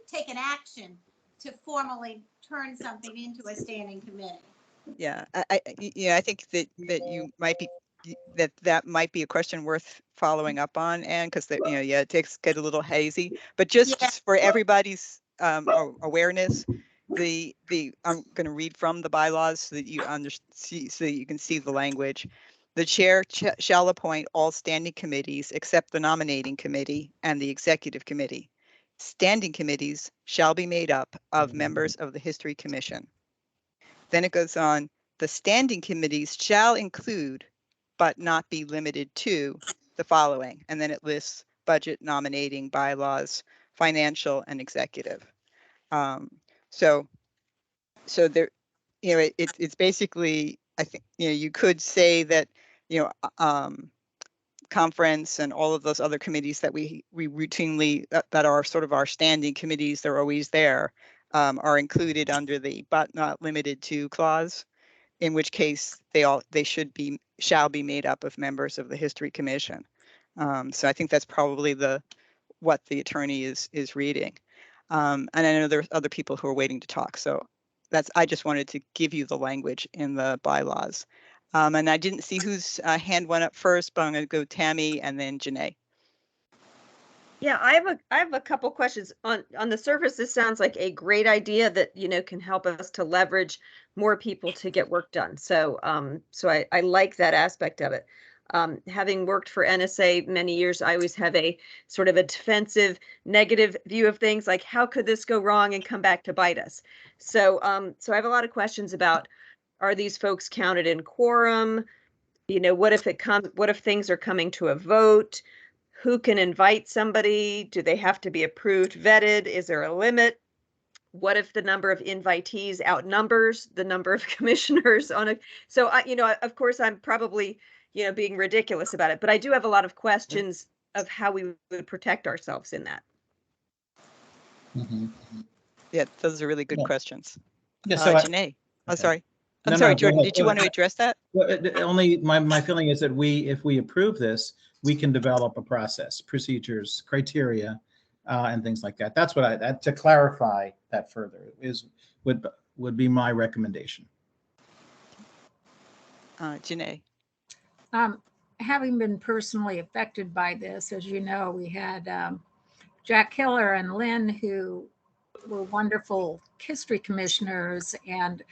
take an action to formally turn something into a standing committee. Yeah, I think that you might be that might be a question worth following up on, Anne, because it takes get a little hazy. But just for everybody's awareness, I'm going to read from the bylaws so that you so that you can see the language. The chair shall appoint all standing committees except the nominating committee and the executive committee. Standing committees shall be made up of members of the History Commission. Then it goes on, the standing committees shall include, but not be limited to, the following. And then it lists budget, nominating, bylaws, financial, and executive. So there, you know, it's basically, I think, you know, you could say that, you know, conference and all of those other committees that we routinely, that are sort of our standing committees, they're always there, are included under the but not limited to clause, in which case they shall be made up of members of the History Commission. So I think that's probably what the attorney is reading. And I know there's other people who are waiting to talk. So I just wanted to give you the language in the bylaws. And I didn't see whose hand went up first, but I'm going to go Tammy and then Janae. Yeah, I have a couple questions. On the surface, this sounds like a great idea that, you know, can help us to leverage more people to get work done. So I like that aspect of it. Having worked for NSA many years, I always have a sort of a defensive, negative view of things, like how could this go wrong and come back to bite us? So I have a lot of questions about, are these folks counted in quorum? You know, what if things are coming to a vote? Who can invite somebody? Do they have to be approved, vetted? Is there a limit? What if the number of invitees outnumbers the number of commissioners on a? So you know, of course, I'm probably, you know, being ridiculous about it, but I do have a lot of questions of how we would protect ourselves in that. Mm-hmm. Yeah, those are really good questions. Yeah, so Janae, oh, sorry. I'm No, sorry, no, go Jordan, ahead. did you want to address that? Well, only my feeling is that if we approve this, we can develop a process, procedures, criteria, and things like that. That's what to clarify that further would be my recommendation. Janae. Having been personally affected by this, as you know, we had Jack Killer and Lynn, who were wonderful history commissioners. And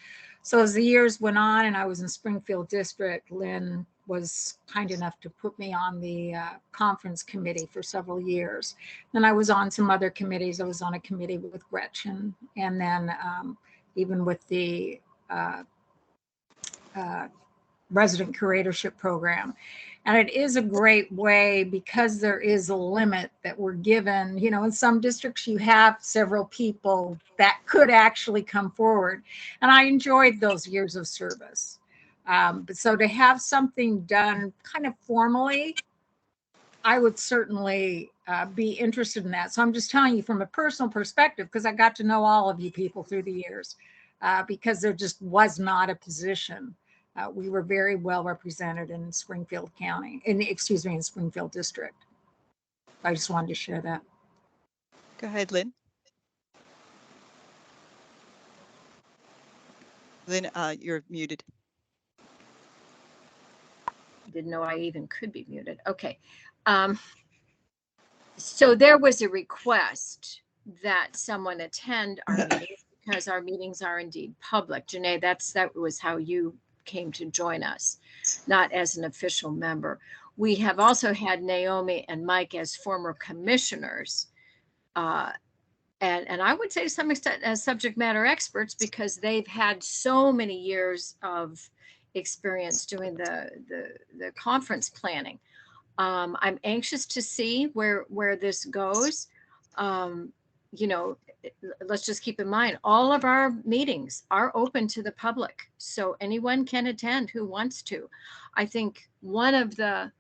so as the years went on and I was in Springfield District, Lynn was kind enough to put me on the conference committee for several years. Then I was on some other committees. I was on a committee with Gretchen, and then even with the resident curatorship program. And it is a great way, because there is a limit that we're given. You know, in some districts you have several people that could actually come forward. And I enjoyed those years of service. But so to have something done kind of formally, I would certainly be interested in that. So I'm just telling you from a personal perspective, because I got to know all of you people through the years, because there just was not a position. We were very well represented in Springfield County, in Springfield District. I just wanted to share that. Go ahead, Lynn. Lynn, you're muted. Didn't know I even could be muted. Okay. So there was a request that someone attend our meetings, because our meetings are indeed public. Janae, that was how you came to join us, not as an official member. We have also had Naomi and Mike as former commissioners, and I would say to some extent as subject matter experts, because they've had so many years of experience doing the conference planning. I'm anxious to see where this goes. You know, let's just keep in mind, all of our meetings are open to the public, so anyone can attend who wants to. I think one of the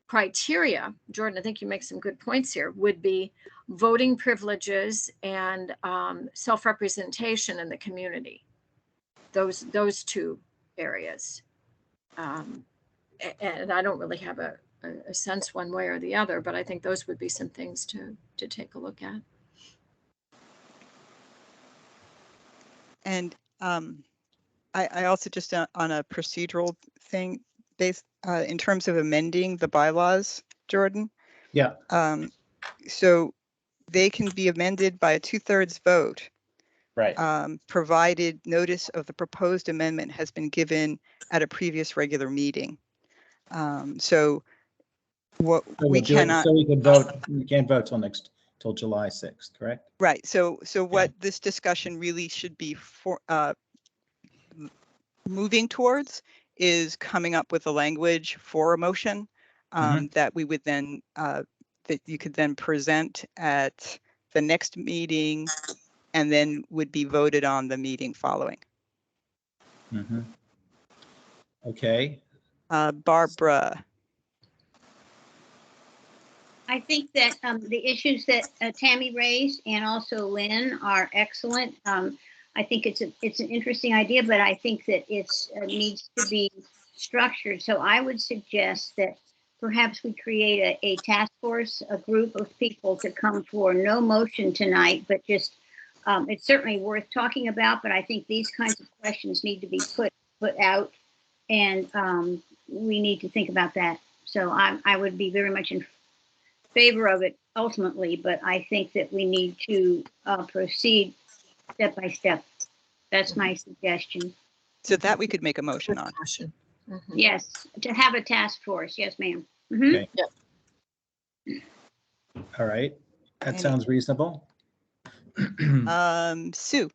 criteria, Jordan, I think you make some good points here, would be voting privileges and self-representation in the community. Those two areas. And I don't really have a sense one way or the other, but I think those would be some things to take a look at. And I also just on a procedural thing, based in terms of amending the bylaws, Jordan. Yeah. So they can be amended by a 2/3 vote. Right. Provided notice of the proposed amendment has been given at a previous regular meeting. So what we cannot. So we could vote. We can't vote till July 6th, correct? Right. So what this discussion really should be moving towards is coming up with a language for a motion that we would then, that you could then present at the next meeting and then would be voted on the meeting following. Okay. Barbara. I think that the issues that Tammy raised and also Lynn are excellent. I think it's an interesting idea, but I think that it needs to be structured. So I would suggest that perhaps we create a task force, a group of people to come for no motion tonight, but just it's certainly worth talking about. But I think these kinds of questions need to be put out, and we need to think about that. So I would be very much in favor of it ultimately, but I think that we need to proceed step by step. That's my suggestion. So that we could make a motion on. Yes, to have a task force. Yes, ma'am. Okay. All right. That sounds reasonable. Sue.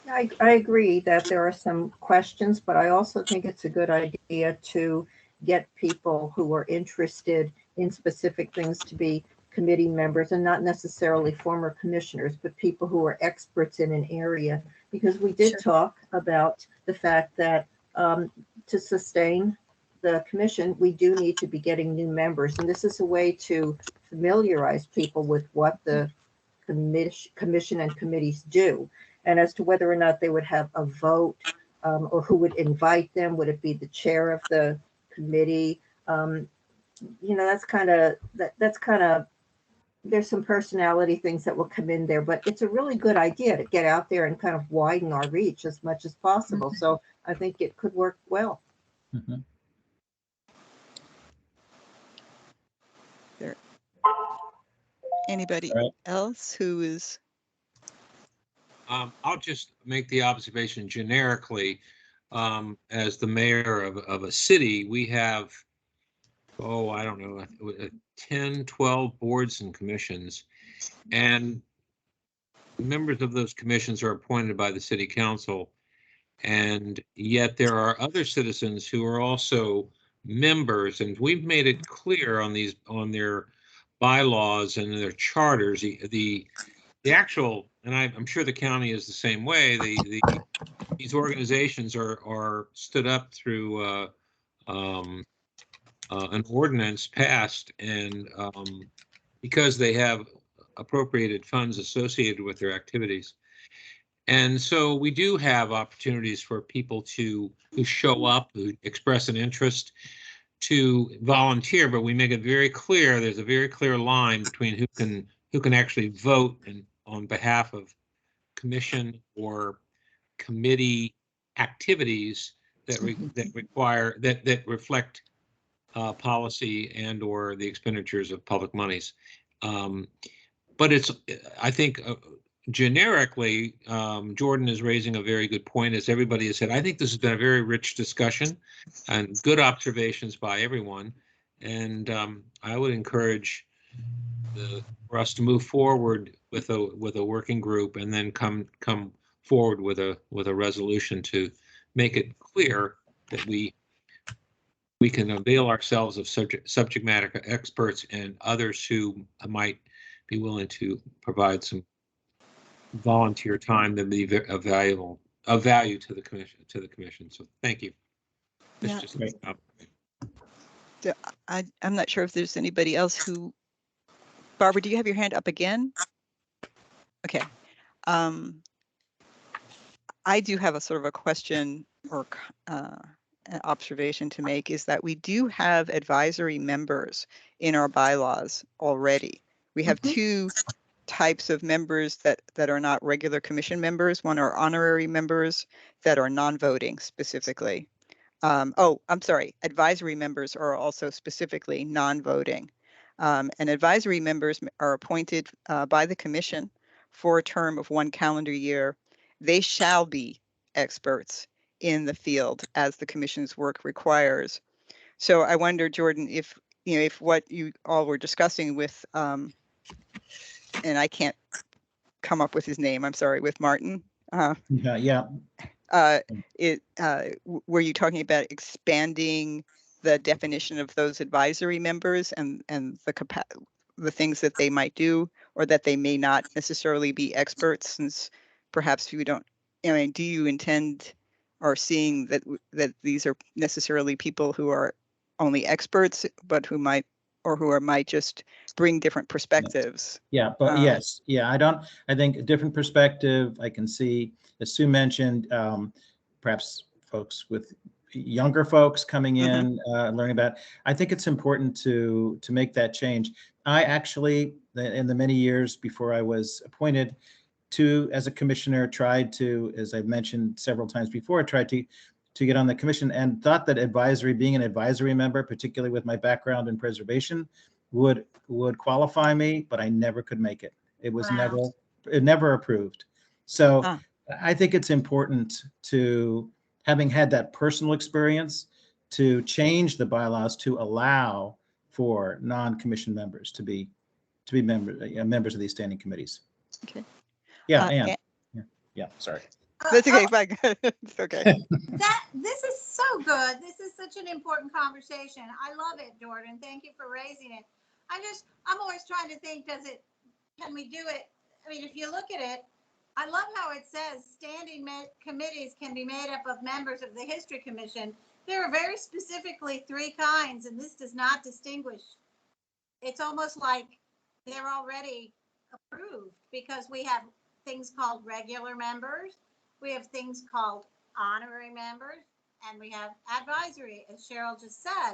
I agree that there are some questions, but I also think it's a good idea to get people who are interested in specific things to be committee members, and not necessarily former commissioners, but people who are experts in an area. Because we did talk about the fact that to sustain the commission, we do need to be getting new members. And this is a way to familiarize people with what the commission and committees do. And as to whether or not they would have a vote or who would invite them, would it be the chair of the committee? You know, that's kind of, there's some personality things that will come in there, but it's a really good idea to get out there and kind of widen our reach as much as possible. So I think it could work well. There anybody else who is? I'll just make the observation generically. As the mayor of a city, we have, I don't know, 10, 12 boards and commissions. And members of those commissions are appointed by the city council. And yet there are other citizens who are also members. And we've made it clear on their bylaws and their charters, the actual, and I'm sure the county is the same way, these organizations are stood up through an ordinance passed, and because they have appropriated funds associated with their activities. And so we do have opportunities for people who show up, who express an interest, to volunteer, but we make it very clear, there's a very clear line between who can actually vote and on behalf of commission or committee activities that require that reflect policy and or the expenditures of public monies. But I think generically, Jordan is raising a very good point, as everybody has said. I think this has been a very rich discussion and good observations by everyone. And I would encourage for us to move forward with a working group, and then come forward with a resolution to make it clear that we can avail ourselves of subject matter experts and others who might be willing to provide some volunteer time that be of value to the commission. So thank you. Yeah. So I'm not sure if there's anybody else who. Barbara, do you have your hand up again? Okay. I do have a sort of a question or an observation to make, is that we do have advisory members in our bylaws already. We have two types of members that are not regular commission members. One are honorary members that are non-voting specifically. I'm sorry, advisory members are also specifically non-voting. And advisory members are appointed by the commission for a term of 1 calendar year. They shall be experts in the field as the commission's work requires. So I wonder, Jordan, if what you all were discussing with, and I can't come up with his name, I'm sorry, with Martin. Yeah. Were you talking about expanding the definition of those advisory members and the things that they might do, or that they may not necessarily be experts, since perhaps you don't, I mean, do you intend or seeing that these are necessarily people who are only experts, but who might just bring different perspectives? Yeah, but yes, yeah, I think a different perspective. I can see, as Sue mentioned, perhaps folks with younger folks coming in, learning about. I think it's important to make that change. I actually, in the many years before I was appointed as a commissioner, tried to, as I've mentioned several times before, tried to get on the commission, and thought that being an advisory member, particularly with my background in preservation, would qualify me, but I never could make it. It was never approved. So I think it's important to, having had that personal experience, to change the bylaws to allow for non-commissioned members to be members of these standing committees. Okay. Yeah, and yeah, sorry. That's okay. Fine. It's okay. This is so good. This is such an important conversation. I love it, Jordan. Thank you for raising it. I'm always trying to think, can we do it? I mean, if you look at it, I love how it says standing committees can be made up of members of the History Commission. There are very specifically 3 kinds, and this does not distinguish. It's almost like they're already approved, because we have things called regular members, we have things called honorary members, and we have advisory, as Cheryl just said.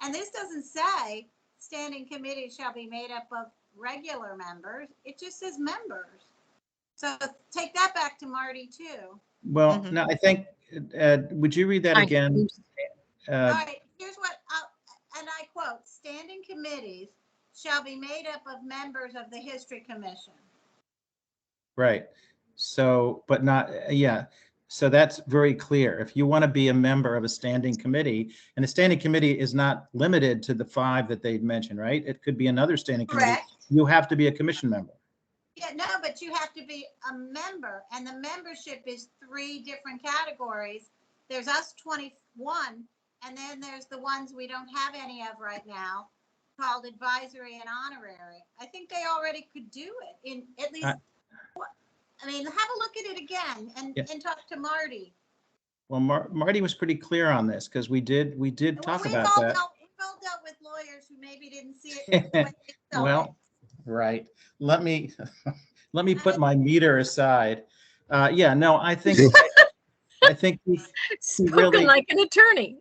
And this doesn't say standing committees shall be made up of regular members. It just says members. So take that back to Marty too. Well, no, I think, would you read that again? All right, here's what, and I quote, standing committees shall be made up of members of the History Commission. Right. So, but not, yeah. So that's very clear. If you want to be a member of a standing committee, and a standing committee is not limited to the 5 that they'd mentioned, right? It could be another standing committee. You have to be a commission member. Yeah, no, but you have to be a member, and the membership is 3 different categories. There's us 21, and then there's the ones we don't have any of right now, called advisory and honorary. I think they already could do it in at least. I mean, have a look at it again and talk to Marty. Well, Marty was pretty clear on this, because we did talk about that. We've all dealt with lawyers who maybe didn't see it the way they saw Well, right. Let me put my meter aside. Yeah, no, I think he Spoken like an attorney.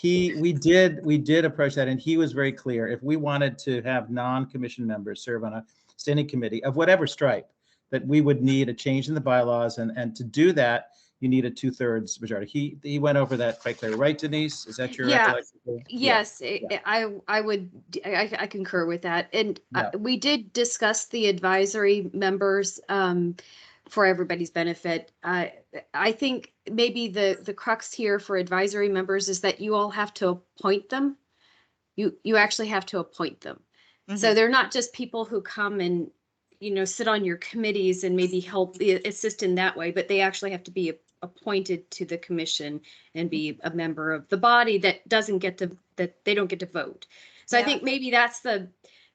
we did approach that, and he was very clear. If we wanted to have non-commissioned members serve on a standing committee of whatever stripe, that we would need a change in the bylaws, and to do that, you need a 2/3 majority. He went over that quite clearly, right, Denise? Is that your recollection? Yes, I concur with that. And we did discuss the advisory members for everybody's benefit. I think maybe the crux here for advisory members is that you all have to appoint them. You actually have to appoint them. So they're not just people who come and sit on your committees and maybe help assist in that way, but they actually have to be appointed to the commission and be a member of the body that they don't get to vote. So I think maybe that's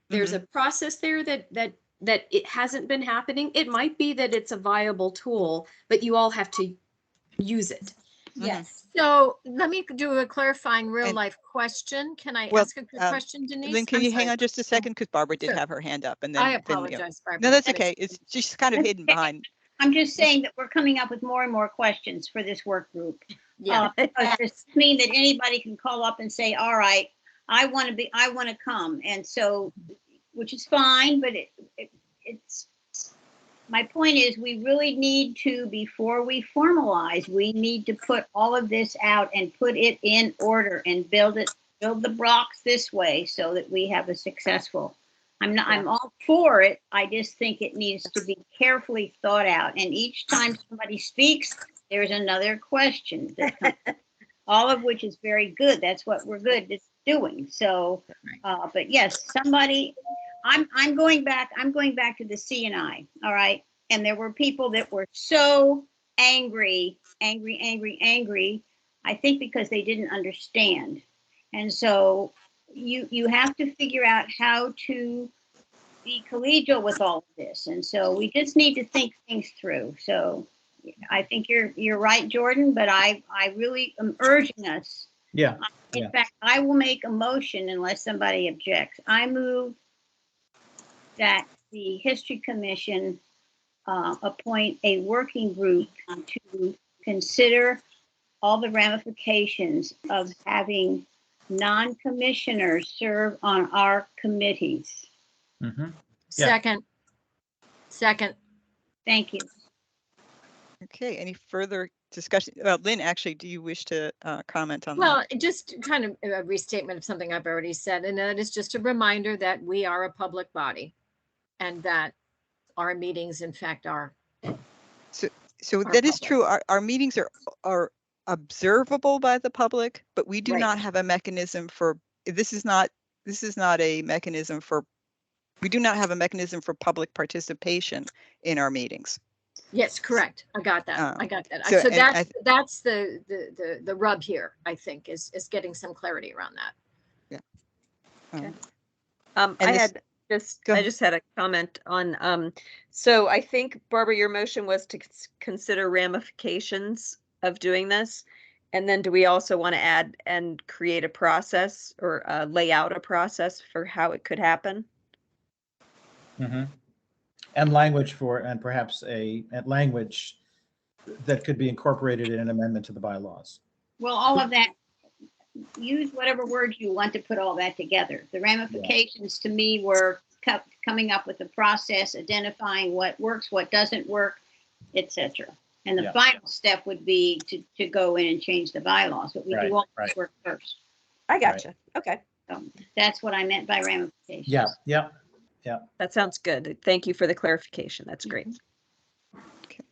there's a process there that it hasn't been happening. It might be that it's a viable tool, but you all have to use it. Yes. So let me do a clarifying real life question. Can I ask a quick question, Denise? Then can you hang on just a second, because Barbara did have her hand up, and then I apologize, Barbara. No, that's okay. It's just kind of hidden behind. I'm just saying that we're coming up with more and more questions for this work group. Yeah. Because this mean that anybody can call up and say, all right, I want to come. And so, which is fine, but it's, my point is, we really need to, before we formalize, we need to put all of this out and put it in order and build the blocks this way so that we have a successful. I'm all for it. I just think it needs to be carefully thought out. And each time somebody speaks, there's another question that comes, all of which is very good. That's what we're good at doing. So, but yes, somebody, I'm going back to the CNI. All right. And there were people that were so angry, I think because they didn't understand. And so you have to figure out how to be collegial with all of this. And so we just need to think things through. So I think you're right, Jordan, but I really am urging us. Yeah. In fact, I will make a motion unless somebody objects. I move that the History Commission appoint a working group to consider all the ramifications of having non-commissioners serve on our committees. Mm-hmm. Second. Thank you. Okay, any further discussion? Lynn, actually, do you wish to comment on that? Well, just kind of a restatement of something I've already said, and that is just a reminder that we are a public body and that our meetings, in fact, are. So that is true. Our meetings are observable by the public, but we do not have a mechanism for, this is not a mechanism for, we do not have a mechanism for public participation in our meetings. Yes, correct. I got that. So, So that's the rub here, I think, is getting some clarity around that. Yeah. Okay. I just had a comment on, so I think, Barbara, your motion was to consider ramifications of doing this. And then do we also want to add and create a process or lay out a process for how it could happen? Mm-hmm. And language and perhaps a language that could be incorporated in an amendment to the bylaws. Well, all of that, use whatever words you want to put all that together. The ramifications to me were coming up with a process, identifying what works, what doesn't work, etc. And the final step would be to go in and change the bylaws, but we do all this work first. I gotcha. Okay. So that's what I meant by ramifications. Yeah. That sounds good. Thank you for the clarification. That's great. Okay.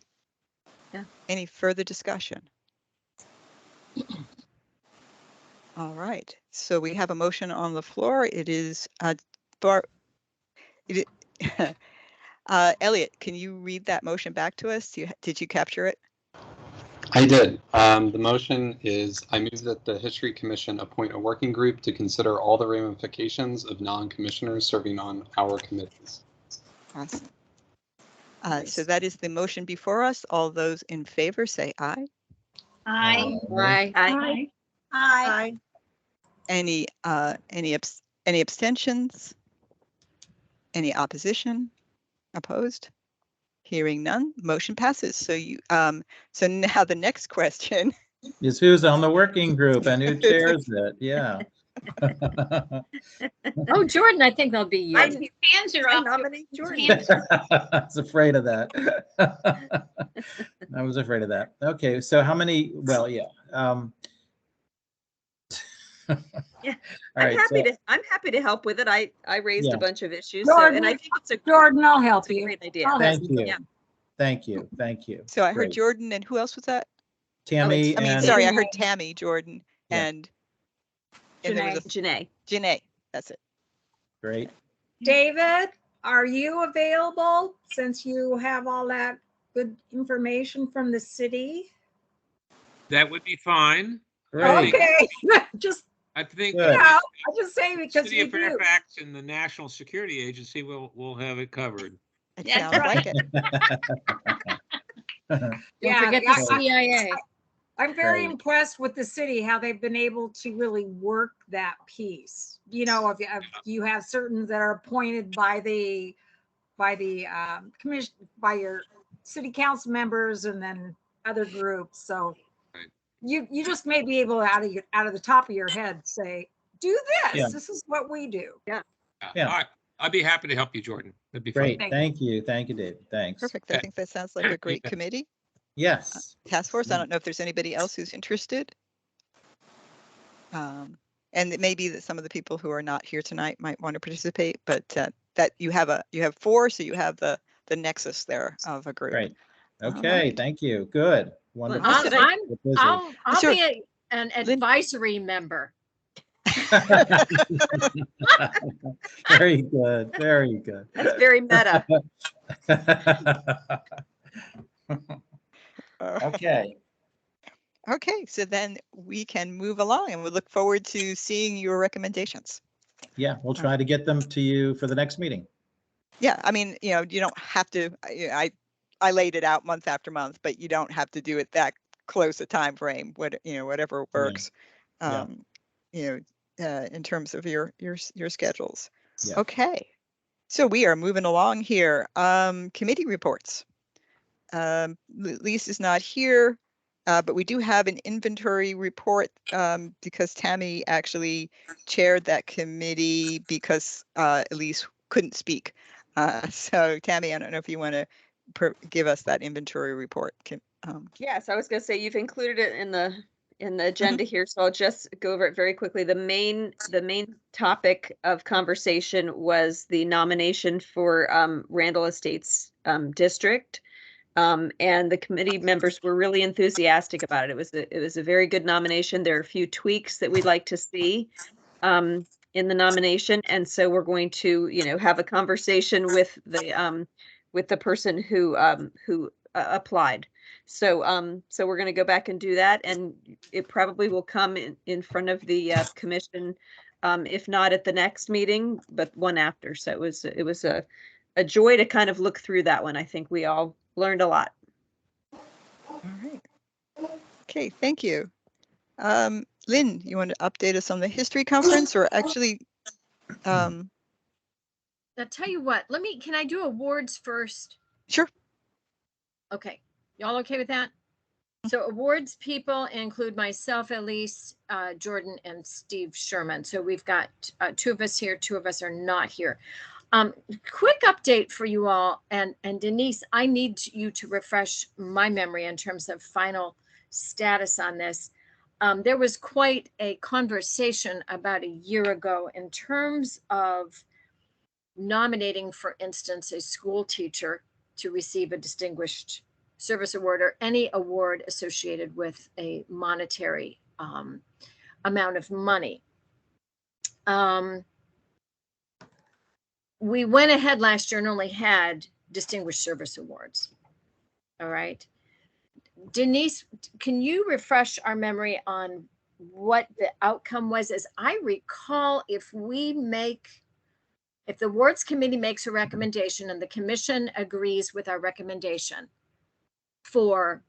Yeah. Any further discussion? All right. So we have a motion on the floor. It is Elliot, can you read that motion back to us? Did you capture it? I did. The motion is, I move that the History Commission appoint a working group to consider all the ramifications of non-commissioners serving on our committees. Awesome. So that is the motion before us. All those in favor say aye. Aye. Aye. Any abstentions? Any opposition? Opposed? Hearing none, motion passes. So so now the next question is who's on the working group and who chairs it? Yeah. Oh, Jordan, I think that'll be you. Your hands are up. Nominate Jordan. I was afraid of that. I was afraid of that. Okay, so how many? Well, yeah. Yeah, All right, I'm happy to help with it. I raised a bunch of issues, Jordan, and I think it's Jordan, I'll help you. Great idea. Thank you. So I heard Jordan, and who else was that? Tammy. Sorry, I heard Tammy, Jordan, and there was Janae. That's it. Great. David, are you available since you have all that good information from the city? That would be fine. Great. Okay, just I think I just say because City of Fairfax and the National Security Agency will have it covered. It sounds like it. Don't forget the CIA. I'm very impressed with the city, how they've been able to really work that piece. You know, if you have certain that are appointed by the commission, by your city council members, and then other groups. So you just may be able out of the top of your head say, do this. Yeah. This is what we do. Yeah. All right. I'd be happy to help you, Jordan. That'd be great. fun. Thank you, David. Thanks. Perfect. I think that sounds like a great committee. Yes. Task force. I don't know if there's anybody else who's interested. And it may be that some of the people who are not here tonight might want to participate, but that you have four, so you have the nexus there of a group. Great. Okay. Thank you. Good. Wonderful. I'll be an advisory member. Very good. Very good. That's very meta. Okay. Okay, so then we can move along and we look forward to seeing your recommendations. Yeah, we'll try to get them to you for the next meeting. Yeah, I mean, you know, you don't have to, I laid it out month after month, but you don't have to do it that close a time frame, whatever works. Yeah. In terms of your schedules. Yeah. Okay. So we are moving along here. Committee reports. Lise is not here, but we do have an inventory report because Tammy actually chaired that committee because Elise couldn't speak. So Tammy, I don't know if you want to give us that inventory report. Yes, I was going to say you've included it in the agenda here, so I'll just go over it very quickly. The main topic of conversation was the nomination for Randall Estates District. And the committee members were really enthusiastic about it. It was a very good nomination. There are a few tweaks that we'd like to see in the nomination, and so we're going to, have a conversation with the person who applied. So we're going to go back and do that, and it probably will come in front of the commission, if not at the next meeting, but one after. So it was a joy to kind of look through that one. I think we all learned a lot. All right. Okay, thank you. Lynn, you want to update us on the history conference, or actually? I'll tell you what, can I do awards first? Sure. Okay, y'all okay with that? So awards people include myself, Elise, Jordan, and Steve Sherman. So we've got 2 of us here, 2 of us are not here. Quick update for you all, and Denise, I need you to refresh my memory in terms of final status on this. There was quite a conversation about a year ago in terms of nominating, for instance, a school teacher to receive a Distinguished Service Award or any award associated with a monetary amount of money. We went ahead last year and only had Distinguished Service Awards. All right. Denise, can you refresh our memory on what the outcome was? As I recall, if the awards committee makes a recommendation and the commission agrees with our recommendation for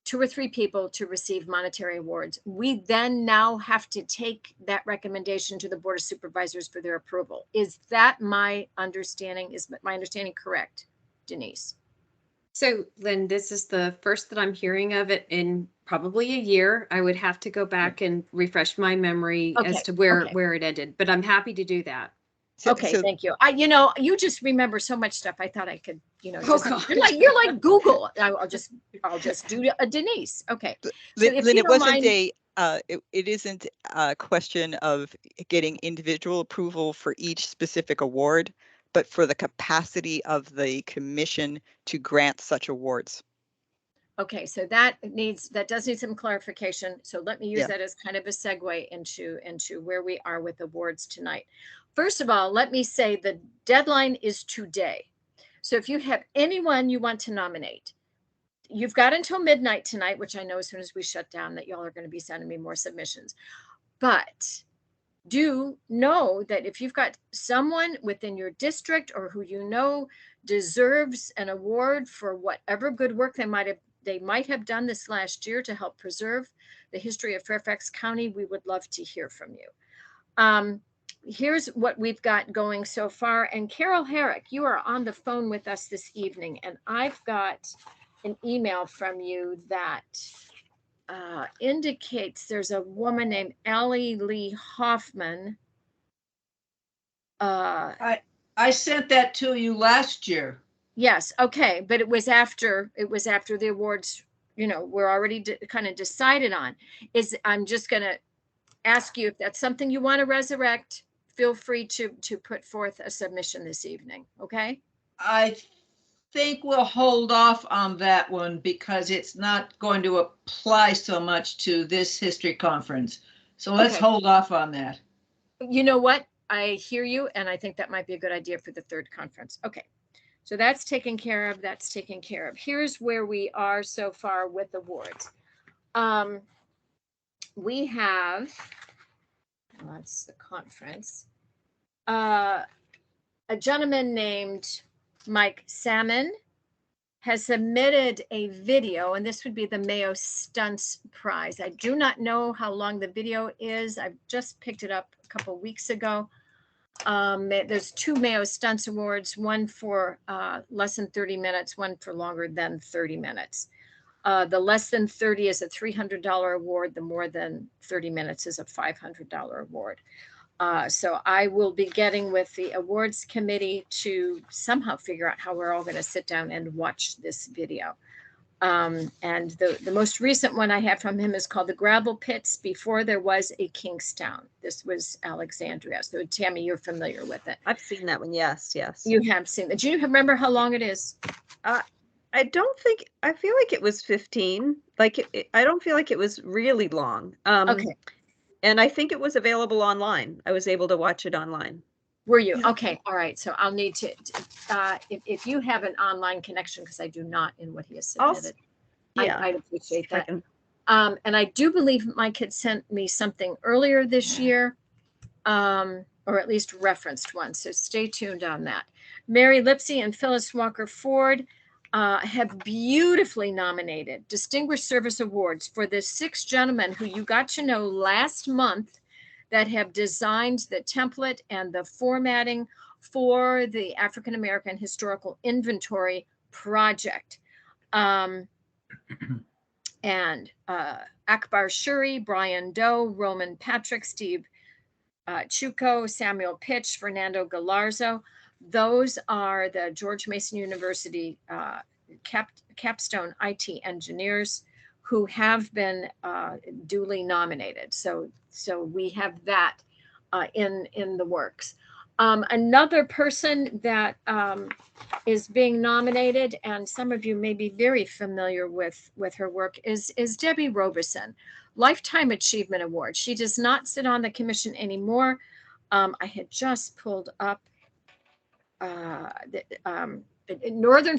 2 or 3 people to receive monetary awards, we then now have to take that recommendation to the Board of Supervisors for their approval. Is that my understanding? Is my understanding correct, Denise? So Lynn, this is the first that I'm hearing of it in probably a year. I would have to go back and refresh my memory as to where it ended, but I'm happy to do that. Okay, thank you. You just remember so much stuff. I thought I could, you're like Google. I'll just do a Denise. Okay. Lynn, it wasn't it isn't a question of getting individual approval for each specific award, but for the capacity of the commission to grant such awards. Okay, so that does need some clarification. So let me use that as kind of a segue into where we are with awards tonight. First of all, let me say the deadline is today. So if you have anyone you want to nominate, you've got until midnight tonight, which I know as soon as we shut down that y'all are going to be sending me more submissions. But do know that if you've got someone within your district or who you know deserves an award for whatever good work they might have done this last year to help preserve the history of Fairfax County, we would love to hear from you. Here's what we've got going so far. And Carol Herrick, you are on the phone with us this evening, and I've got an email from you that indicates there's a woman named Allie Lee Hoffman. I sent that to you last year. Yes. Okay. But it was after the awards, we're already kind of decided on. I'm just going to ask you if that's something you want to resurrect. Feel free to put forth a submission this evening. Okay. I think we'll hold off on that one because it's not going to apply so much to this history conference. So let's hold off on that. You know what? I hear you, and I think that might be a good idea for the 3rd conference. Okay. So that's taken care of. That's taken care of. Here's where we are so far with awards. We have, well, that's the conference, a gentleman named Mike Salmon has submitted a video, and this would be the Mayo Stunts Prize. I do not know how long the video is. I've just picked it up a couple weeks ago. There's 2 Mayo Stunts Awards, one for less than 30 minutes, one for longer than 30 minutes. The less than 30 is a $300 award. The more than 30 minutes is a $500 award. So I will be getting with the awards committee to somehow figure out how we're all going to sit down and watch this video. And the most recent one I have from him is called The Gravel Pits Before There Was a Kingstown. This was Alexandria. So Tammy, you're familiar with it. I've seen that one. Yes, yes. You have seen it. Do you remember how long it is? I don't think, I feel like it was 15. Like, I don't feel like it was really long. Okay. And I think it was available online. I was able to watch it online. Were you? Okay. All right. So I'll need to, if you have an online connection, because I do not in what he has submitted. Yeah. I'd appreciate that. And I do believe Mike had sent me something earlier this year, or at least referenced one. So stay tuned on that. Mary Lipsy and Phyllis Walker Ford have beautifully nominated Distinguished Service Awards for the 6 gentlemen who you got to know last month that have designed the template and the formatting for the African American Historical Inventory Project. And Akbar Shuri, Brian Doe, Roman Patrick, Steve Chuko, Samuel Pitch, Fernando Galarzo. Those are the George Mason University capstone IT engineers who have been duly nominated. So we have that in the works. Another person that is being nominated, and some of you may be very familiar with her work, is Debbie Roberson, Lifetime Achievement Award. She does not sit on the commission anymore. I had just pulled up Northern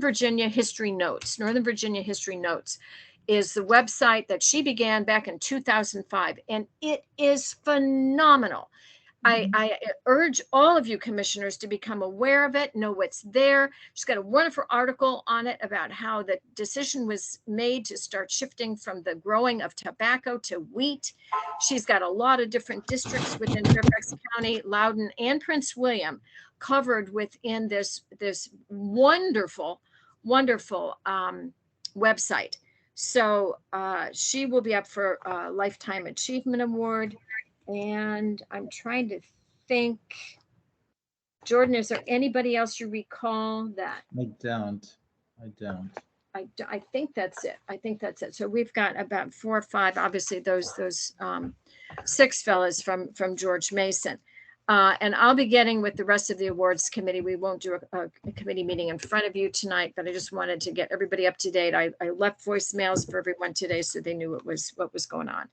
Virginia History Notes. Northern Virginia History Notes is the website that she began back in 2005, and it is phenomenal. I urge all of you commissioners to become aware of it, know what's there. She's got a wonderful article on it about how the decision was made to start shifting from the growing of tobacco to wheat. She's got a lot of different districts within Fairfax County, Loudoun, and Prince William covered within this wonderful website. So she will be up for a Lifetime Achievement Award. And I'm trying to think, Jordan, is there anybody else you recall that? I don't. I think that's it. I think that's it. So we've got about 4 or 5, obviously those 6 fellas from George Mason. And I'll be getting with the rest of the awards committee. We won't do a committee meeting in front of you tonight, but I just wanted to get everybody up to date. I left voicemails for everyone today so they knew what was going on.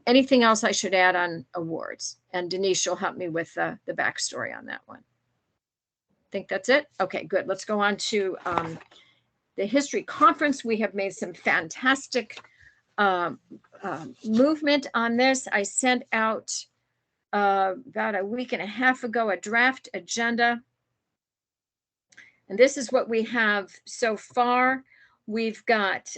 Anything else I should add on awards? And Denise, you'll help me with the backstory on that one. I think that's it. Okay, good. Let's go on to the history conference. We have made some fantastic movement on this. I sent out about a week and a half ago a draft agenda. And this is what we have so far. We've got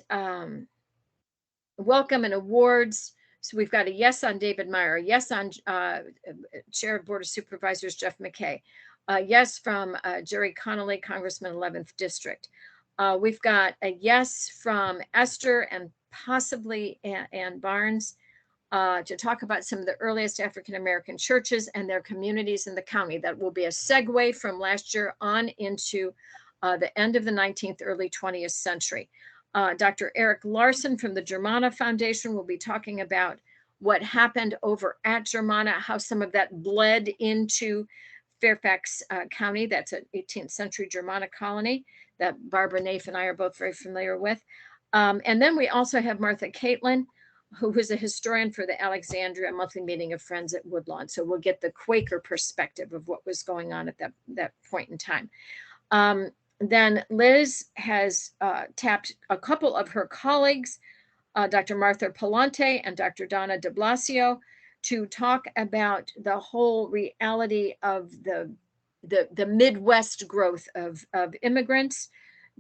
welcome and awards. So we've got a yes on David Meyer, a yes on Chair of Board of Supervisors Jeff McKay, a yes from Jerry Connolly, Congressman 11th District. We've got a yes from Esther and possibly Ann Barnes to talk about some of the earliest African-American churches and their communities in the county. That will be a segue from last year on into the end of the 19th, early 20th century. Dr. Eric Larson from the Germana Foundation will be talking about what happened over at Germana, how some of that bled into Fairfax County. That's an 18th century Germana colony that Barbara Naif and I are both very familiar with. And then we also have Martha Caitlin, who was a historian for the Alexandria Monthly Meeting of Friends at Woodlawn. So we'll get the Quaker perspective of what was going on at that point in time. Then Liz has tapped a couple of her colleagues, Dr. Martha Palante and Dr. Donna de Blasio, to talk about the whole reality of the Midwest growth of immigrants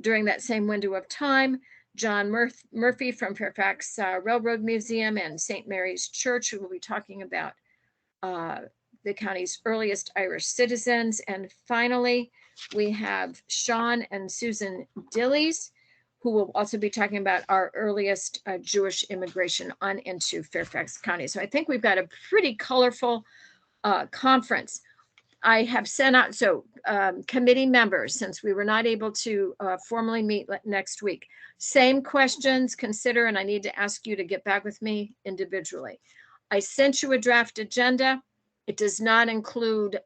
during that same window of time. John Murphy from Fairfax Railroad Museum and St. Mary's Church, who will be talking about the county's earliest Irish citizens. And finally, we have Sean and Susan Dillies, who will also be talking about our earliest Jewish immigration on into Fairfax County. So I think we've got a pretty colorful conference. I have sent out, committee members, since we were not able to formally meet next week, same questions, consider, and I need to ask you to get back with me individually. I sent you a draft agenda. It does not include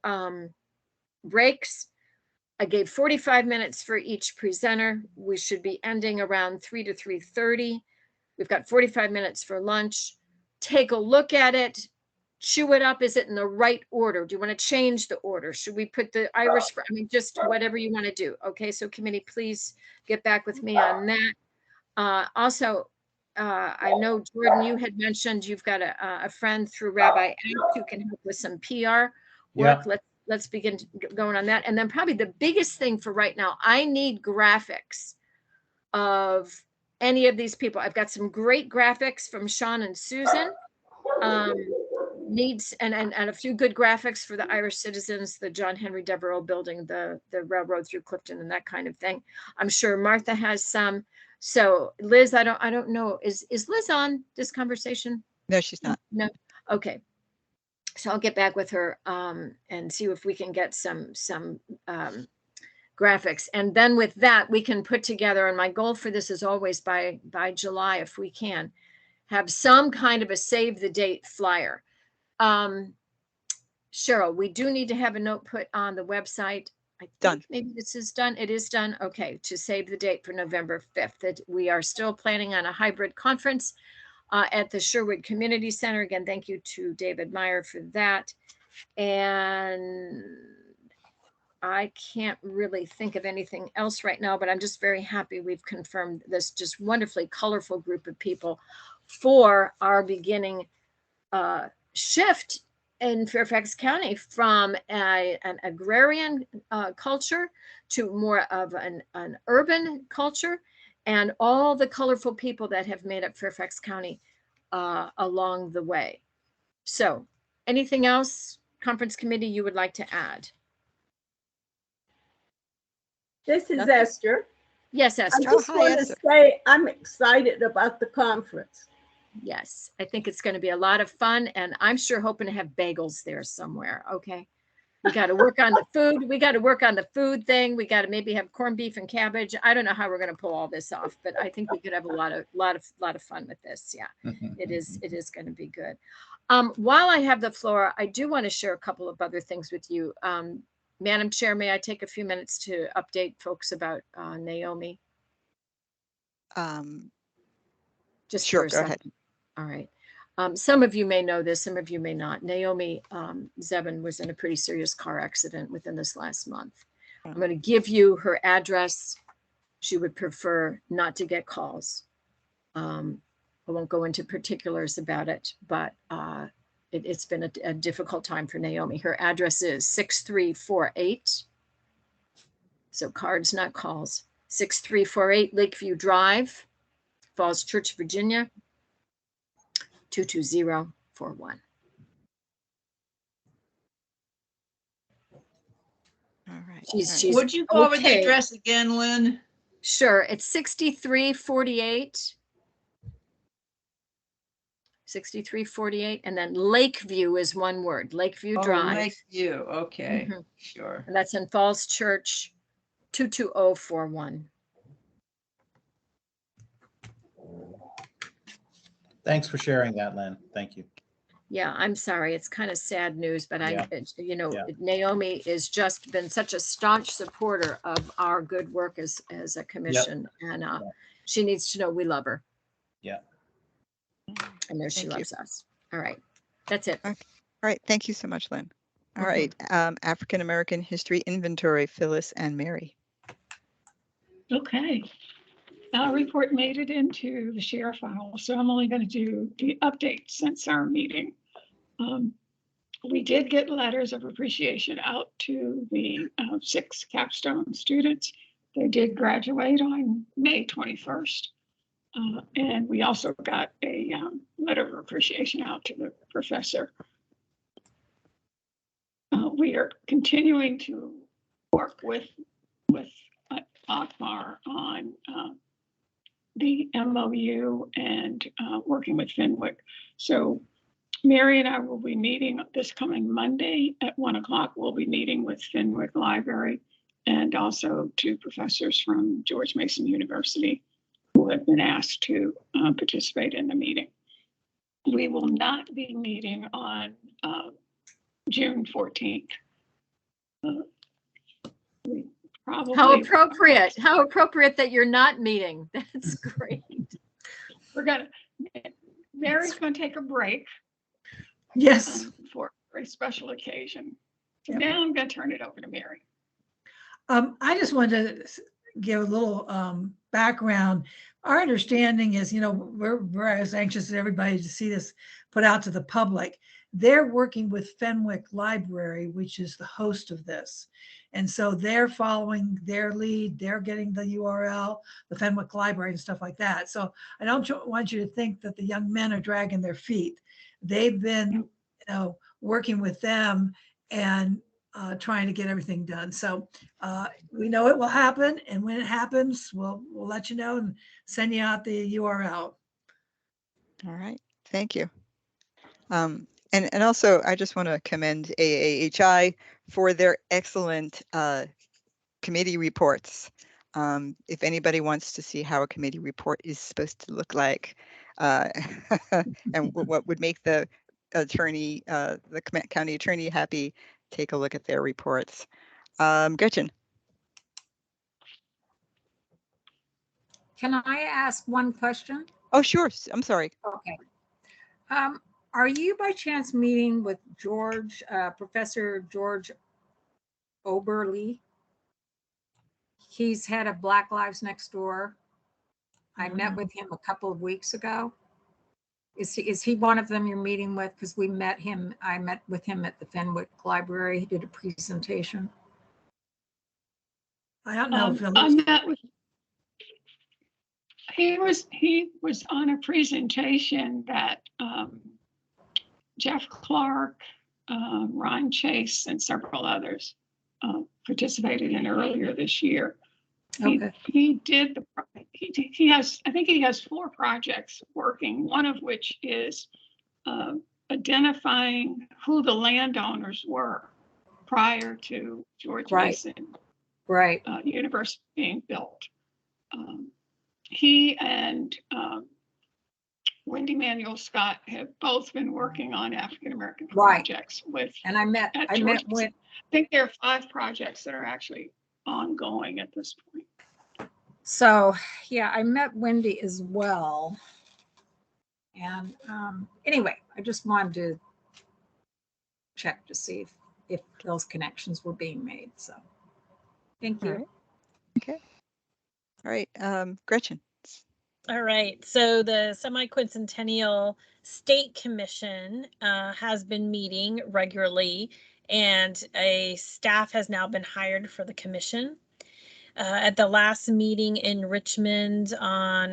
breaks. I gave 45 minutes for each presenter. We should be ending around 3 to 3:30. We've got 45 minutes for lunch. Take a look at it. Chew it up. Is it in the right order? Do you want to change the order? Should we put the Irish? I mean, just whatever you want to do. Okay, so committee, please get back with me on that. Also, I know, Jordan, you had mentioned you've got a friend through Rabbi Act who can help with some PR work. Yeah. Let's begin going on that. And then probably the biggest thing for right now, I need graphics of any of these people. I've got some great graphics from Sean and Susan. Needs and a few good graphics for the Irish citizens, the John Henry Devereux building, the railroad through Clifton and that kind of thing. I'm sure Martha has some. So Liz, I don't know. Is Liz on this conversation? No, she's not. No. Okay. So I'll get back with her and see if we can get some graphics. And then with that, we can put together, and my goal for this is always by July, if we can, have some kind of a save the date flyer. Cheryl, we do need to have a note put on the website. I think maybe this is done. It is done. Okay, to save the date for November 5th. That we are still planning on a hybrid conference at the Sherwood Community Center. Again, thank you to David Meyer for that. And I can't really think of anything else right now, but I'm just very happy we've confirmed this just wonderfully colorful group of people for our beginning shift in Fairfax County from an agrarian culture to more of an urban culture, and all the colorful people that have made up Fairfax County along the way. So anything else, conference committee, you would like to add? This is Nothing? Esther. Yes, Esther. I just want to say I'm excited about the conference. Yes, I think it's going to be a lot of fun, and I'm sure hoping to have bagels there somewhere. Okay. We got to work on the food. We got to work on the food thing. We got to maybe have corned beef and cabbage. I don't know how we're going to pull all this off, but I think we could have a lot of fun with this. Yeah, it is going to be good. While I have the floor, I do want to share a couple of other things with you. Madam Chair, may I take a few minutes to update folks about Naomi? Just sure, go ahead. All right. Some of you may know this, some of you may not. Naomi Zevin was in a pretty serious car accident within this last month. I'm going to give you her address. She would prefer not to get calls. I won't go into particulars about it, but it's been a difficult time for Naomi. Her address is 6348. So cards, not calls. 6348 Lakeview Drive, Falls Church, Virginia. 22041. All right. She's Would you go over the okay. address again, Lynn? Sure. It's 6348. 6348. And then Lakeview is one word. Lakeview Drive. Lakeview. Okay. Sure. And that's in Falls Church, 22041. Thanks for sharing that, Lynn. Thank you. Yeah, I'm sorry. It's kind of sad news, but Yeah. Naomi has just been such a staunch supporter of our good work as a commission, and she needs to know we love her. Yeah. And there she loves us. All right. That's it. Okay. All right. Thank you so much, Lynn. All right. African American History Inventory, Phyllis and Mary. Okay. Our report made it into the share file, so I'm only going to do the update since our meeting. We did get letters of appreciation out to the 6 capstone students. They did graduate on May 21st. And we also got a letter of appreciation out to the professor. We are continuing to work with Akbar on the MOU and working with Fenwick. So Mary and I will be meeting this coming Monday at 1 o'clock. We'll be meeting with Fenwick Library and also 2 professors from George Mason University who have been asked to participate in the meeting. We will not be meeting on June 14th. We probably How appropriate. How appropriate that you're not meeting. That's great. Mary's gonna take a break. Yes. For a special occasion. So now I'm gonna turn it over to Mary. I just wanted to give a little background. Our understanding is, we're as anxious as everybody to see this put out to the public. They're working with Fenwick Library, which is the host of this. And so they're following their lead. They're getting the URL, the Fenwick Library and stuff like that. So I don't want you to think that the young men are dragging their feet. They've been, working with them and trying to get everything done. So we know it will happen. And when it happens, we'll let you know and send you out the URL. All right. Thank you. And also, I just want to commend AAHI for their excellent committee reports. If anybody wants to see how a committee report is supposed to look like, and what would make the attorney, the county attorney happy, take a look at their reports. Gretchen. Can I ask one question? Oh, sure. I'm sorry. Okay. Are you by chance meeting with Professor George Oberle? He's head of Black Lives Next Door. I met with him a couple of weeks ago. Is he one of them you're meeting with? Because we met him. I met with him at the Fenwick Library. He did a presentation. I don't know. I met with. He was on a presentation that Jeff Clark, Ron Chase, and several others participated in earlier this year. Okay. He has, I think he has 4 projects working, one of which is identifying who the landowners were prior to George Mason University being built. He and Wendy Manuel Scott have both been working on African American projects with. And I met with. I think there are 5 projects that are actually ongoing at this point. So yeah, I met Wendy as well. And anyway, I just wanted to check to see if those connections were being made. So thank you. All right. Okay. All right, Gretchen. All right, so the Semi-Quincentennial State Commission has been meeting regularly, and a staff has now been hired for the commission. At the last meeting in Richmond on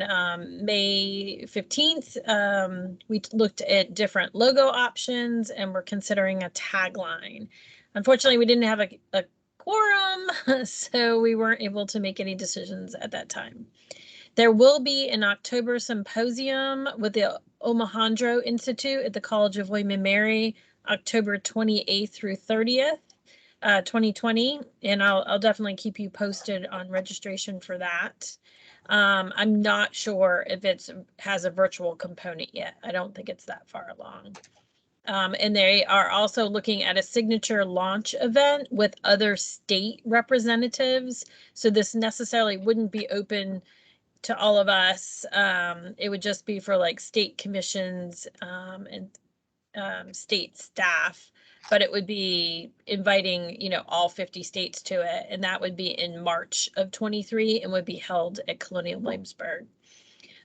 May 15th, we looked at different logo options and we're considering a tagline. Unfortunately, we didn't have a quorum, so we weren't able to make any decisions at that time. There will be an October symposium with the Omohundro Institute at the College of William and Mary, October 28th through 30th, 2020. And I'll definitely keep you posted on registration for that. I'm not sure if it has a virtual component yet. I don't think it's that far along. And they are also looking at a signature launch event with other state representatives. So this necessarily wouldn't be open to all of us. It would just be for like state commissions and state staff but it would be inviting, all 50 states to it. And that would be in March of 23 and would be held at Colonial Williamsburg.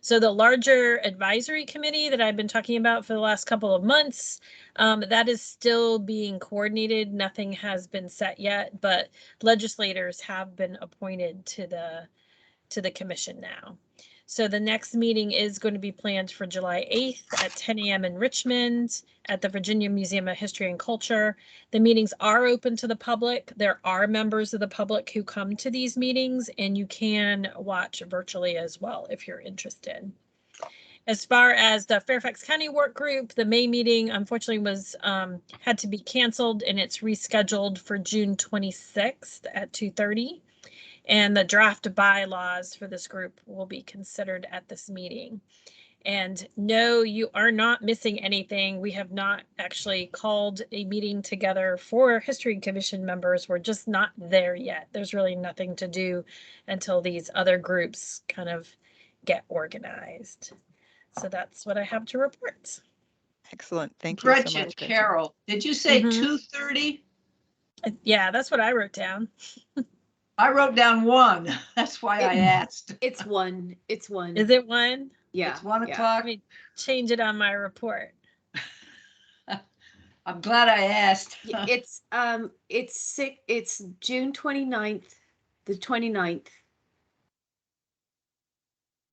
So the larger advisory committee that I've been talking about for the last couple of months, that is still being coordinated. Nothing has been set yet, but legislators have been appointed to the commission now. So the next meeting is going to be planned for July 8th at 10 a.m. in Richmond at the Virginia Museum of History and Culture. The meetings are open to the public. There are members of the public who come to these meetings, and you can watch virtually as well if you're interested. As far as the Fairfax County Work Group, the May meeting unfortunately was had to be canceled, and it's rescheduled for June 26th at 2:30. And the draft bylaws for this group will be considered at this meeting. And no, you are not missing anything. We have not actually called a meeting together for History Commission members. We're just not there yet. There's really nothing to do until these other groups kind of get organized. So that's what I have to report. Excellent. Thank you so Gretchen, much, Gretchen. Carol, did you say Mhm. 2:30? Yeah, that's what I wrote down. I wrote down 1. That's why I asked. It's 1. It's 1. Is it 1? Yeah. It's 1 yeah. o'clock. Let me change it on my report. I'm glad I asked. It's June 29th, the 29th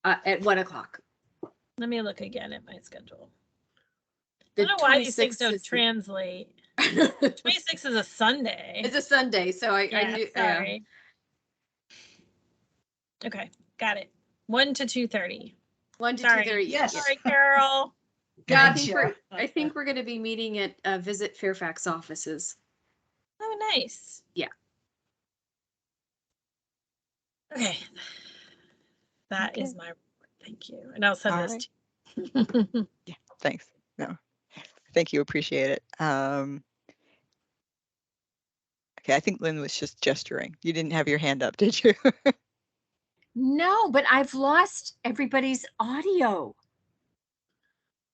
at 1 o'clock. Let me look again at my schedule. I The don't know why these things 26th don't is- translate. 26 is a Sunday. It's a Sunday, so I Yeah, knew. sorry. Okay, got it. 1 to 2:30. 1 to Sorry. 2:30. Yes. Sorry, Carol. Gotcha. I think we're going to be meeting at Visit Fairfax offices. Oh, nice. Yeah. Okay. That is my report. Thank you. And I'll send All this right. to you. Yeah, thanks. No, thank you. Appreciate it. Okay, I think Lynn was just gesturing. You didn't have your hand up, did you? No, but I've lost everybody's audio.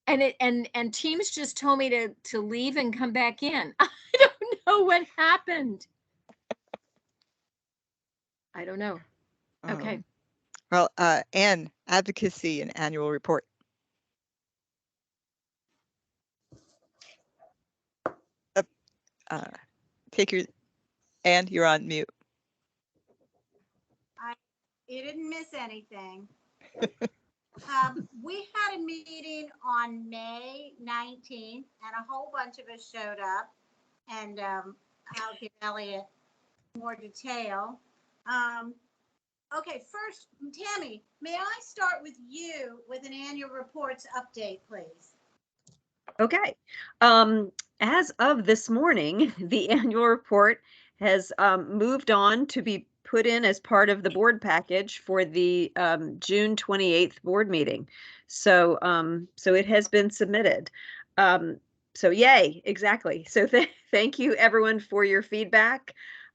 And Teams just told me to leave and come back in. I don't know what happened. I don't know. Okay. Well, Anne, advocacy and annual report. Take your, Anne, you're on mute. You didn't miss anything. We had a meeting on May 19th and a whole bunch of us showed up, and I'll give Elliot more detail. Okay, first, Tammy, may I start with you with an annual reports update, please? Okay. As of this morning, the annual report has moved on to be put in as part of the board package for the June 28th board meeting. So so it has been submitted. So yay, exactly. So thank you everyone for your feedback.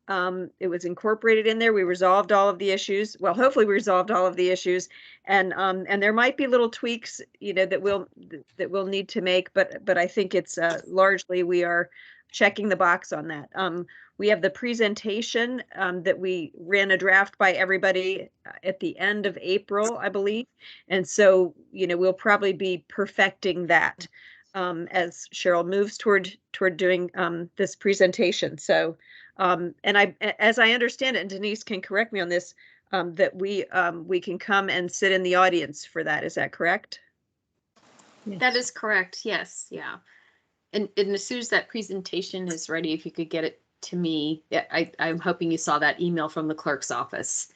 It was incorporated in there. We resolved all of the issues. Well, hopefully we resolved all of the issues, and there might be little tweaks, that we'll need to make, but I think it's largely we are checking the box on that. We have the presentation that we ran a draft by everybody at the end of April, I believe, and so we'll probably be perfecting that as Cheryl moves toward doing this presentation. So. And as I understand it, and Denise can correct me on this, that we can come and sit in the audience for that. Is that correct? Yes. That is correct. Yes. Yeah. And as soon as that presentation is ready, if you could get it to me, I'm hoping you saw that email from the clerk's office.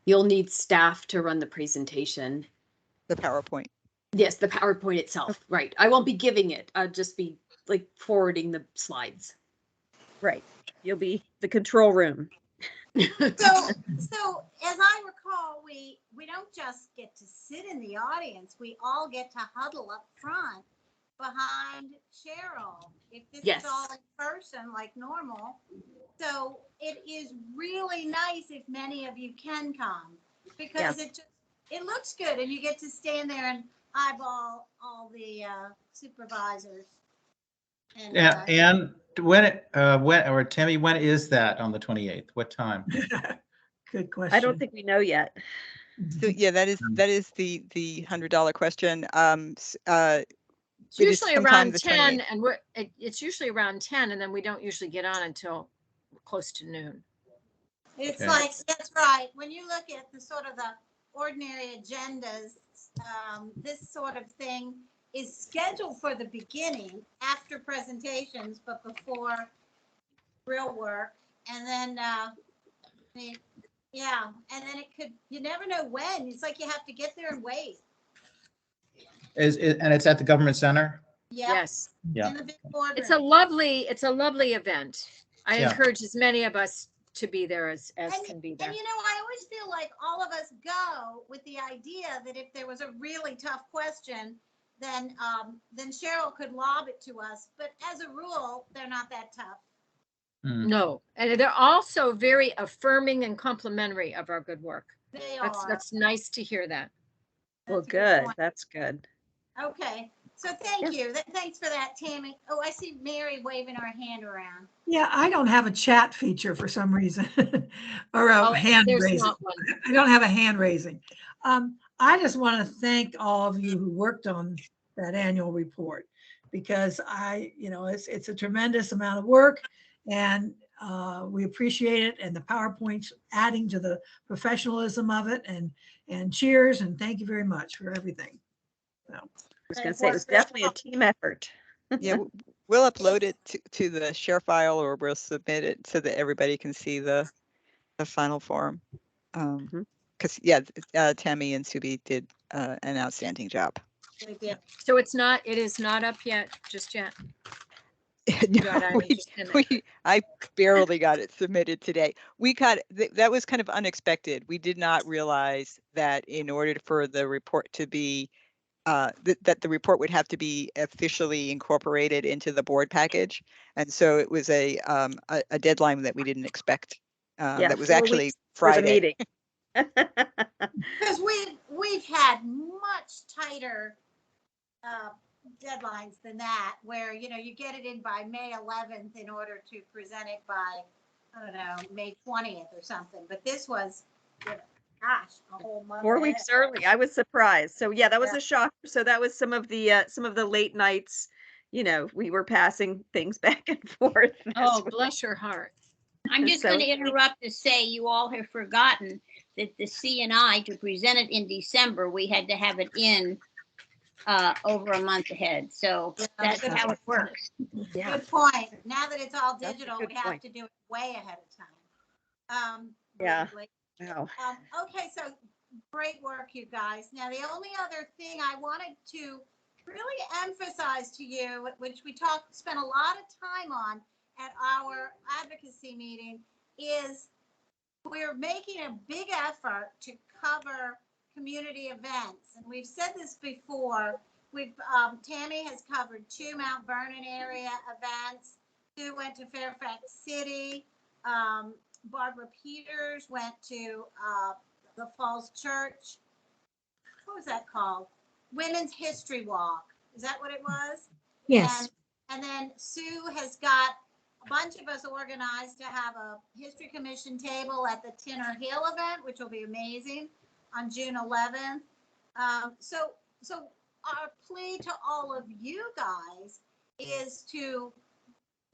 You'll need staff to run the presentation. The PowerPoint. Yes, the PowerPoint itself. Right. I won't be giving it. I'll just be like forwarding the slides. Right. You'll be the control room. So as I recall, we don't just get to sit in the audience. We all get to huddle up front behind Cheryl. If this Yes. is all in person like normal. So it is really nice if many of you can come, because it looks good and you get to stand there and eyeball all the supervisors. And, Yeah, or Tammy, when is that on the 28th? What time? Good question. I don't think we know yet. So yeah, that is the $100 question. It's It is usually sometime around the 10 28th. and it's usually around 10 and then we don't usually get on until close to noon. It's Okay. like, that's right. When you look at the sort of the ordinary agendas, this sort of thing is scheduled for the beginning after presentations, but before real work. And then, yeah, and then it could, you never know when. It's like you have to get there and wait. And it's at the government center? Yep. Yes. Yeah. In the big boardroom. It's a lovely event. I Yeah. encourage as many of us to be there as can be there. And I always feel like all of us go with the idea that if there was a really tough question, then Cheryl could lob it to us. But as a rule, they're not that tough. No, and they're also very affirming and complimentary of our good work. They are. That's nice to hear that. Well, good. That's good. Okay. So thank you. Thanks for that, Tammy. Oh, I see Mary waving her hand around. Yeah, I don't have a chat feature for some reason, or a hand there's raising. not one. I don't have a hand raising. I just want to thank all of you who worked on that annual report, because it's a tremendous amount of work, and we appreciate it, and the PowerPoints adding to the professionalism of it, and cheers, and thank you very much for everything. So. I was going to say it was definitely a team effort. Yeah, we'll upload it to the share file, or we'll submit it so that everybody can see the final form. Because Tammy and Subi did an outstanding job. So it is not up yet, just yet. No, I barely got it submitted today. That was kind of unexpected. We did not realize that in order for the report to be that the report would have to be officially incorporated into the board package, and so it was a deadline that we didn't expect. That was actually Friday. Because we've had much tighter deadlines than that, where you get it in by May 11th in order to present it by, I don't know, May 20th or something. But this was, gosh, a whole month. 4 weeks early. I was surprised. So yeah, that was a shock. So that was some of the late nights. We were passing things back and forth. Oh, bless your heart. I'm just going to interrupt to say you all have forgotten that the C&I, to present it in December, we had to have it in over a month ahead. So that's how it works. Yeah. Good point. Now that it's all digital, we have to do it way ahead of time. Yeah. Wow. Okay, so great work, you guys. Now, the only other thing I wanted to really emphasize to you, which we spent a lot of time on at our advocacy meeting, is we're making a big effort to cover community events. And we've said this before. Tammy has covered 2 Mount Vernon area events. Sue went to Fairfax City. Barbara Peters went to the Falls Church. What was that called? Women's History Walk. Is that what it was? Yes. And then Sue has got a bunch of us organized to have a History Commission table at the Tinner Hill event, which will be amazing, on June 11th. So our plea to all of you guys is to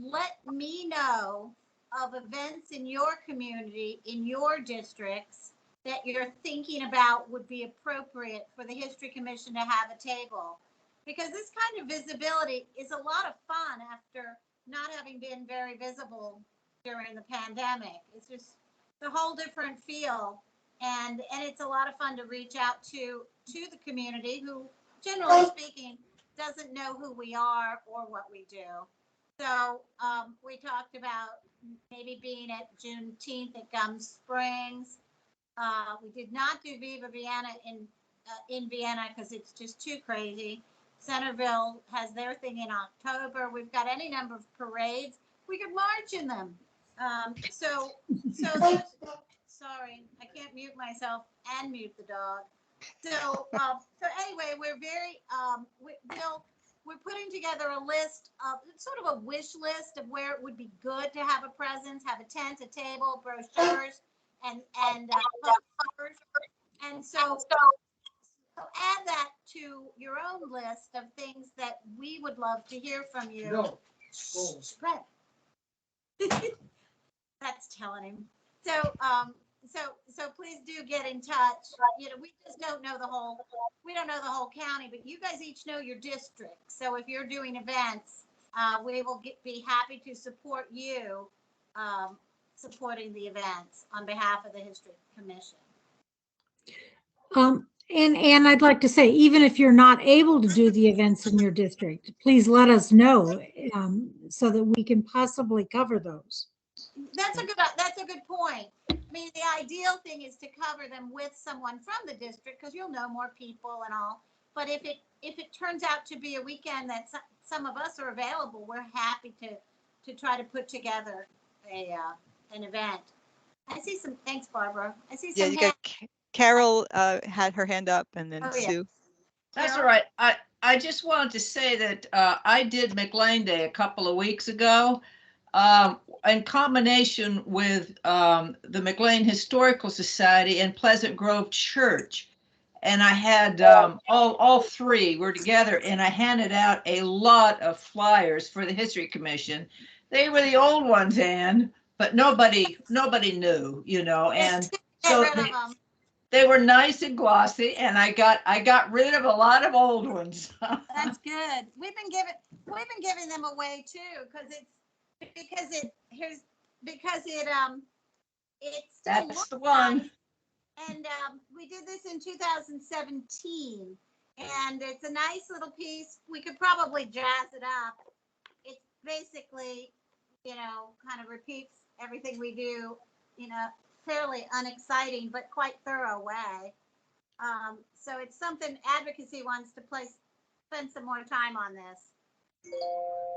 let me know of events in your community, in your districts, that you're thinking about would be appropriate for the History Commission to have a table. Because this kind of visibility is a lot of fun after not having been very visible during the pandemic. It's just a whole different feel. And it's a lot of fun to reach out to the community who, generally speaking, doesn't know who we are or what we do. So we talked about maybe being at Juneteenth at Gum Springs. We did not do Viva Vienna in Vienna because it's just too crazy. Centerville has their thing in October. We've got any number of parades. We could march in them. So sorry, I can't mute myself and mute the dog. So anyway, we're very we're putting together a list of sort of a wish list of where it would be good to have a presence, have a tent, a table, brochures, and posters. And so add that to your own list of things that we would love to hear from you. No. Shh, Brett. That's telling him. So, so please do get in touch. You know, we just don't know the whole, we don't know the whole county, but you guys each know your district. So if you're doing events, we will be happy to support you, supporting the events on behalf of the History Commission. And I'd like to say, even if you're not able to do the events in your district, please let us know, so that we can possibly cover those. That's a good point. I mean, the ideal thing is to cover them with someone from the district, because you'll know more people and all. But if it turns out to be a weekend that some of us are available, we're happy to try to put together an event. I see some. Thanks, Barbara. I see some. Yeah, you got Carol had her hand up, and then Sue. That's all right. I just wanted to say that I did McLean Day a couple of weeks ago, in combination with the McLean Historical Society and Pleasant Grove Church. And I had all three were together, and I handed out a lot of flyers for the History Commission. They were the old ones, Anne, but nobody knew, you know, and so they were nice and glossy, and I got rid of a lot of old ones. That's good. We've been giving them away too, because it's that's the one. Nice. And we did this in 2017, and it's a nice little piece. We could probably jazz it up. It's basically, you know, kind of repeats everything we do, you know, fairly unexciting but quite thorough way. So it's something advocacy wants to spend some more time on this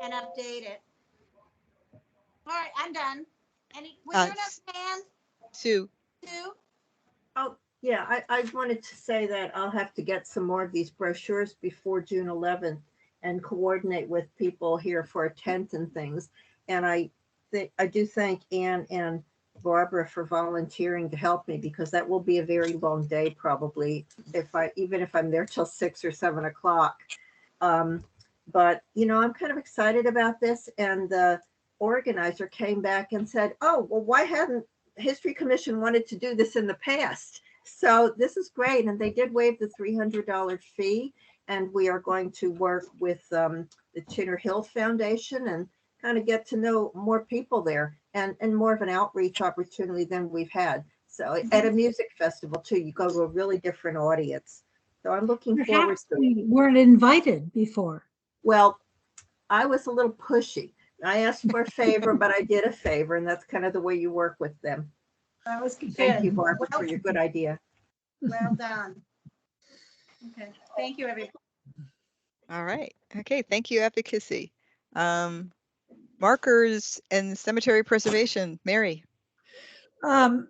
and update it. All right, I'm done. Was there no hand? Sue. Sue? Oh, yeah, I wanted to say that I'll have to get some more of these brochures before June 11th and coordinate with people here for a tent and things. And I do thank Anne and Barbara for volunteering to help me, because that will be a very long day probably, even if I'm there till 6 or 7 o'clock. But you know, I'm kind of excited about this, and the organizer came back and said, oh, well, why hadn't History Commission wanted to do this in the past? So this is great, and they did waive the $300 fee, and we are going to work with the Chitter Hill Foundation and kind of get to know more people there, and more of an outreach opportunity than we've had. So at a music festival too, you go to a really different audience. So I'm looking forward to it. We weren't invited before. Well, I was a little pushy. I asked for a favor, but I did a favor, and that's kind of the way you work with them. That was good. Thank you, Barbara, for your good idea. Well done. Okay, thank you, everybody. All right. Okay, thank you, advocacy. Markers and cemetery preservation, Mary. The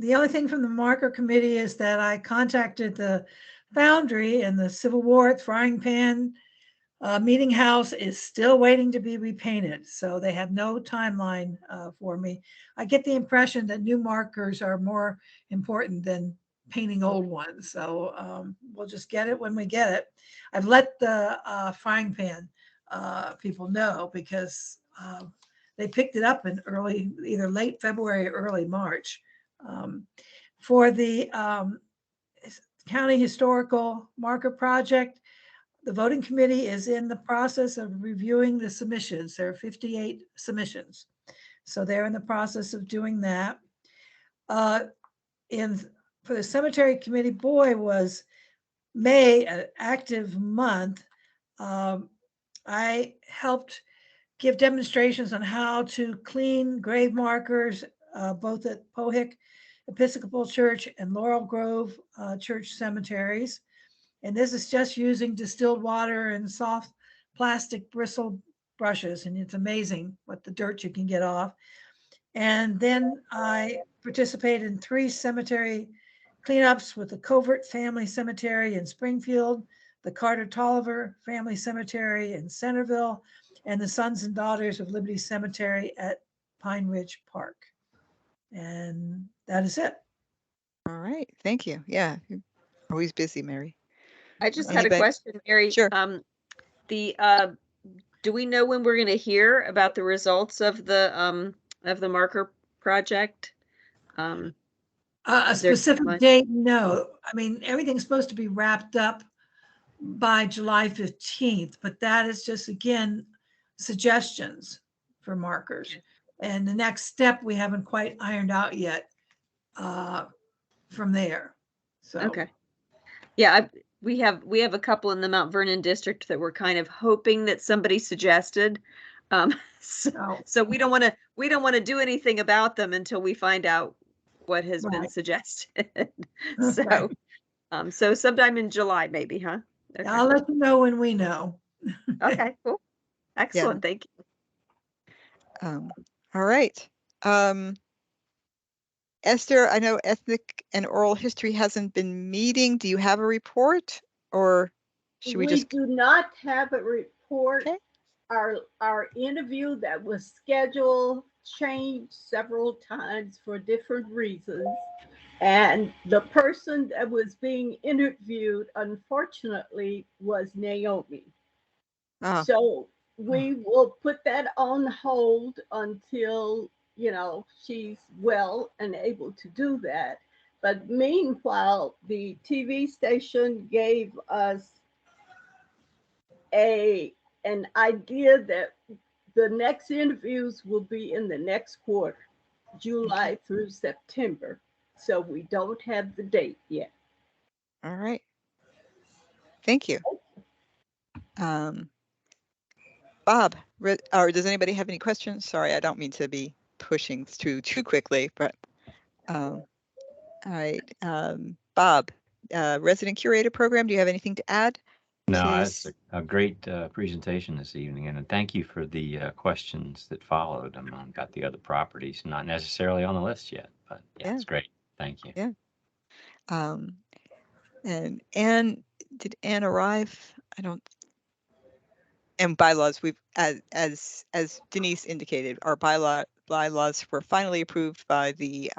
only thing from the marker committee is that I contacted the foundry, and the Civil War frying pan meeting house is still waiting to be repainted. So they have no timeline for me. I get the impression that new markers are more important than painting old ones. So we'll just get it when we get it. I've let the frying pan people know, because they picked it up in either late February or early March. For the County Historical Marker Project, the voting committee is in the process of reviewing the submissions. There are 58 submissions. So they're in the process of doing that. For the cemetery committee, boy, was May an active month. I helped give demonstrations on how to clean grave markers, both at Pohick Episcopal Church and Laurel Grove Church cemeteries. And this is just using distilled water and soft plastic bristle brushes. And it's amazing what the dirt you can get off. And then I participated in 3 cemetery cleanups with the Covert Family Cemetery in Springfield, the Carter Tolliver Family Cemetery in Centerville, and the Sons and Daughters of Liberty Cemetery at Pine Ridge Park. And that is it. All right, thank you. Yeah, you're always busy, Mary. I just had a Anybody? question, Mary. Sure. Do we know when we're going to hear about the results of the marker project? A Is there specific timeline? date? No. I mean, everything's supposed to be wrapped up by July 15th, but that is just, again, suggestions for markers. And the next step we haven't quite ironed out yet from there. So Okay. Yeah, we have a couple in the Mount Vernon district that we're kind of hoping that somebody suggested. So we don't want to do anything about them until we find out what has been Right. suggested. Okay. So sometime in July, maybe, huh? Okay. I'll let you know when we know. Okay, cool. Excellent. Thank you. All right. Esther, I know ethnic and oral history hasn't been meeting. Do you have a report, or should we just? do not have a report. Okay. Our interview that was scheduled changed several times for different reasons. And the person that was being interviewed, unfortunately, was Naomi. So we will put that on hold until, she's well and able to do that. But meanwhile, the TV station gave us an idea that the next interviews will be in the next quarter, July through September. So we don't have the date yet. All right. Thank you. Bob, or does anybody have any questions? Sorry, I don't mean to be pushing through too quickly, but all right. Bob, resident curator program, do you have anything to add? No, it's a great presentation this evening, and thank you for the questions that followed about the other properties. Not necessarily on the list yet, but yeah, it's great. Thank you. Yeah. And Anne, did Anne arrive? I don't. And bylaws, we've as Denise indicated, our bylaws were finally approved by the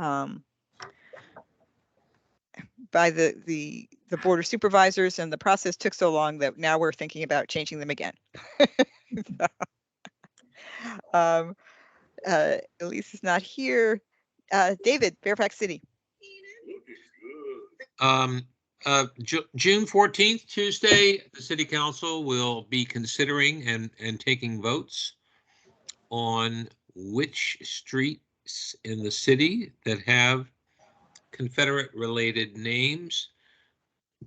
board of supervisors, and the process took so long that now we're thinking about changing them again. Elise is not here. David, Fairfax City. June 14th, Tuesday, the City Council will be considering and taking votes on which streets in the city that have Confederate-related names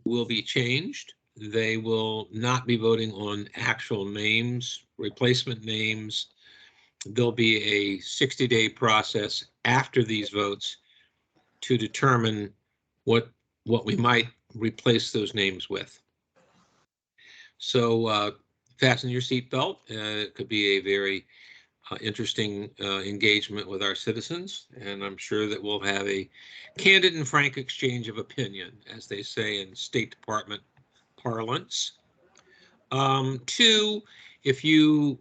will be changed. They will not be voting on actual names, replacement names. There'll be a 60-day process after these votes to determine what we might replace those names with. So fasten your seatbelt. It could be a very interesting engagement with our citizens, and I'm sure that we'll have a candid and frank exchange of opinion, as they say in State Department parlance. Two, if you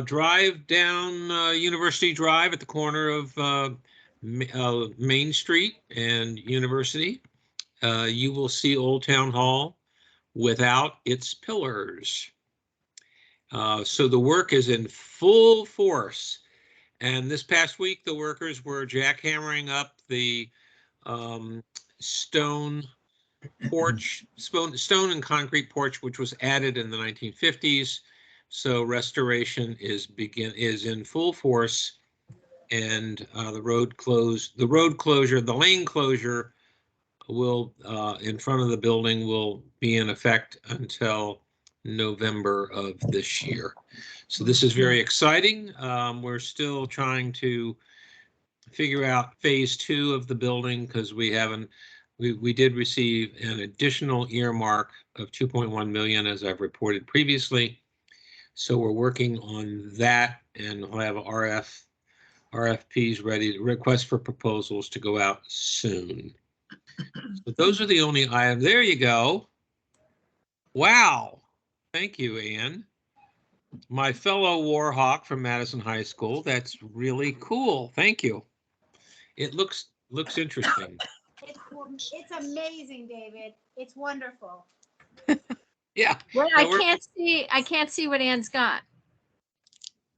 drive down University Drive at the corner of Main Street and University, you will see Old Town Hall without its pillars. So the work is in full force. And this past week, the workers were jackhammering up the stone and concrete porch, which was added in the 1950s. So restoration is in full force, and the lane closure will in front of the building will be in effect until November of this year. So this is very exciting. We're still trying to figure out phase 2 of the building, because we did receive an additional earmark of 2.1 million, as I've reported previously. So we're working on that, and we'll have RFPs ready, requests for proposals to go out soon. But those are the only items. There you go. Wow. Thank you, Ann. My fellow Warhawk from Madison High School. That's really cool. Thank you. It looks interesting. It's amazing, David. It's wonderful. Yeah. Well, No, I can't see what Ann's got.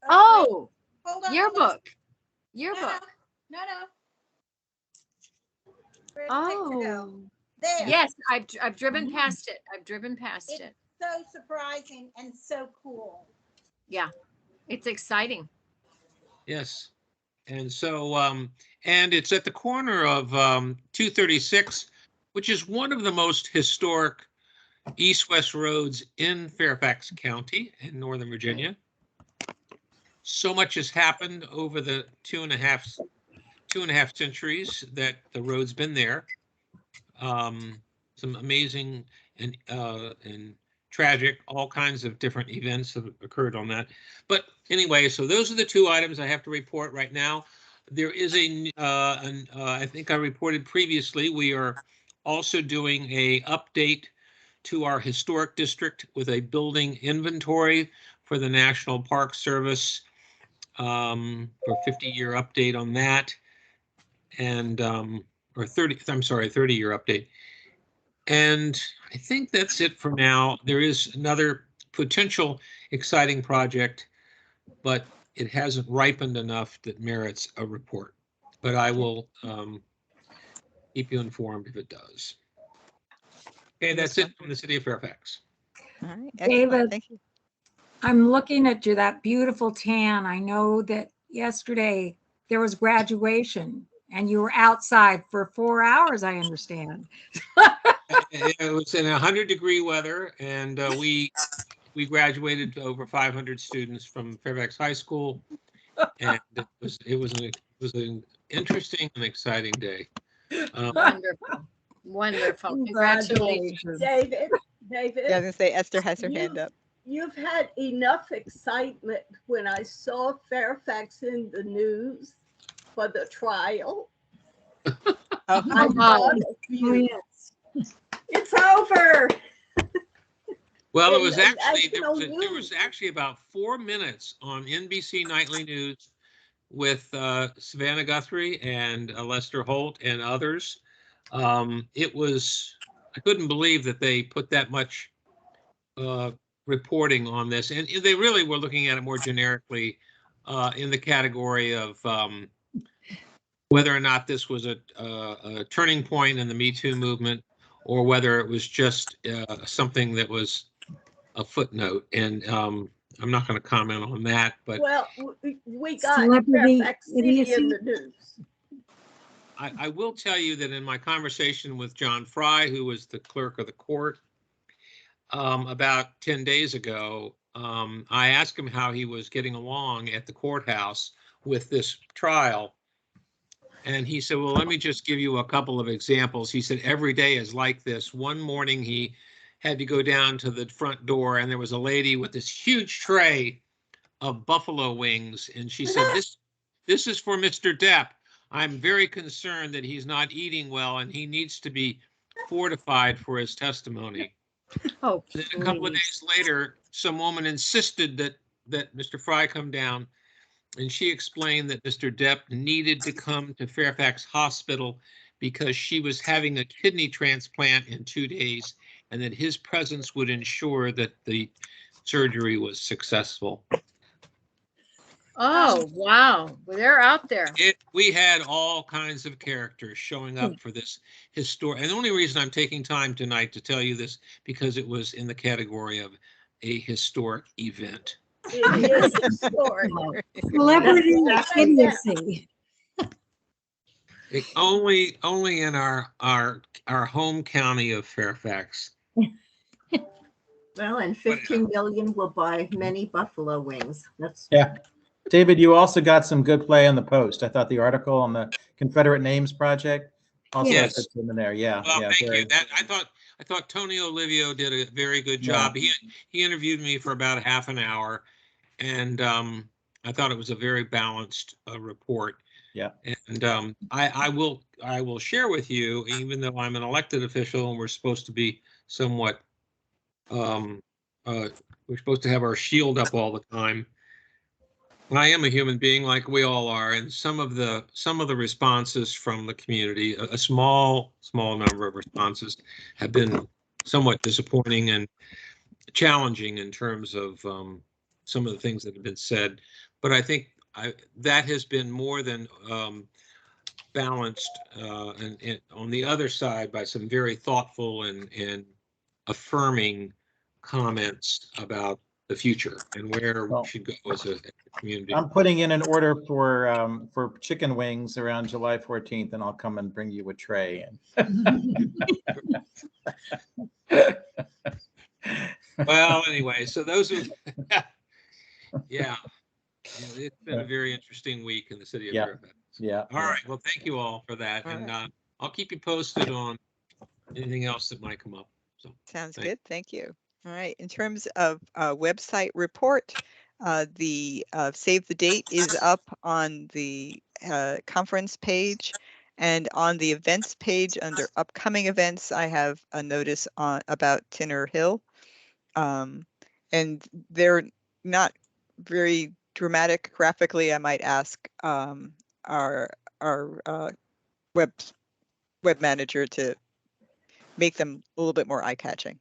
Okay. Oh, Hold on. yearbook. No, Yearbook. no. Where'd the picture go? Oh. There. Yes, I've driven past it. I've driven past It's it. so surprising and so cool. Yeah, it's exciting. Yes. And so, and it's at the corner of 236, which is one of the most historic east-west roads in Fairfax County in Northern Virginia. So much has happened over the two and a half centuries that the road's been there. Some amazing and tragic, all kinds of different events have occurred on that. But anyway, so those are the two items I have to report right now. There is I think I reported previously, we are also doing a update to our historic district with a building inventory for the National Park Service for 50-year update on that. And, or 30-year update. And I think that's it for now. There is another potential exciting project, but it hasn't ripened enough that merits a report. But I will keep you informed if it does. Okay, that's it from the city of Fairfax. All right, excellent. David, Thank you. I'm looking at you, that beautiful tan. I know that yesterday there was graduation and you were outside for 4 hours, I understand. It was in 100-degree weather, and we graduated to over 500 students from Fairfax High School, and it was an interesting and exciting day. Wonderful, wonderful. Congratulations, David. Yeah, I was gonna say Esther has her You- hand up. You've had enough excitement when I saw Fairfax in the news for the trial. Oh, I thought of you. It's over. Well, it In was the actually national there was news. actually about 4 minutes on NBC Nightly News with Savannah Guthrie and Lester Holt and others. It was, I couldn't believe that they put that much reporting on this, and they really were looking at it more generically in the category of whether or not this was a turning point in the Me Too movement, or whether it was just something that was a footnote. And I'm not going to comment on that, but Well, we got Celebrity Fairfax City idiocy. in the news. I will tell you that in my conversation with John Fry, who was the clerk of the court, about 10 days ago, I asked him how he was getting along at the courthouse with this trial. And he said, well, let me just give you a couple of examples. He said, every day is like this. One morning he had to go down to the front door, and there was a lady with this huge tray of buffalo wings. And she said, this is for Mr. Depp. I'm very concerned that he's not eating well and he needs to be fortified for his testimony. Oh, then a couple of days later, some woman insisted that Mr. Fry come down, and she explained that Mr. Depp needed to come to Fairfax Hospital because she was having a kidney transplant in 2 days, and that his presence would ensure that the surgery was successful. Oh, wow. Well, they're out there. We had all kinds of characters showing up for this historic, and the only reason I'm taking time tonight to tell you this, because it was in the category of a historic event. It is historic. Celebrity idiocy. Only in our home county of Fairfax. Well, and 15 million will buy many buffalo wings. That's Yeah. David, you also got some good play on the Post. I thought the article on the Confederate Names Project also Yes. had some in there. Yeah. Well, yeah. thank you. I thought Tony Olivio did a very good job. He interviewed me for about half an hour, and I thought it was a very balanced report. Yeah. And I will share with you, even though I'm an elected official and we're supposed to be somewhat we're supposed to have our shield up all the time. I am a human being like we all are, and some of the responses from the community, a small number of responses, have been somewhat disappointing and challenging in terms of some of the things that have been said. But I think that has been more than balanced and on the other side by some very thoughtful and affirming comments about the future and where we should go as a community. I'm putting in an order for chicken wings around July 14th, and I'll come and bring you a tray. Well, anyway, so those are, yeah, it's been a very interesting week in the city of Fairfax. Yeah. All right. Well, thank you all for that. And I'll keep you posted on anything else that might come up. So sounds good. Thank you. All right. In terms of website report, the save the date is up on the conference page, and on the events page under upcoming events, I have a notice on about Tinner Hill, and they're not very dramatic graphically. I might ask our web manager to make them a little bit more eye-catching.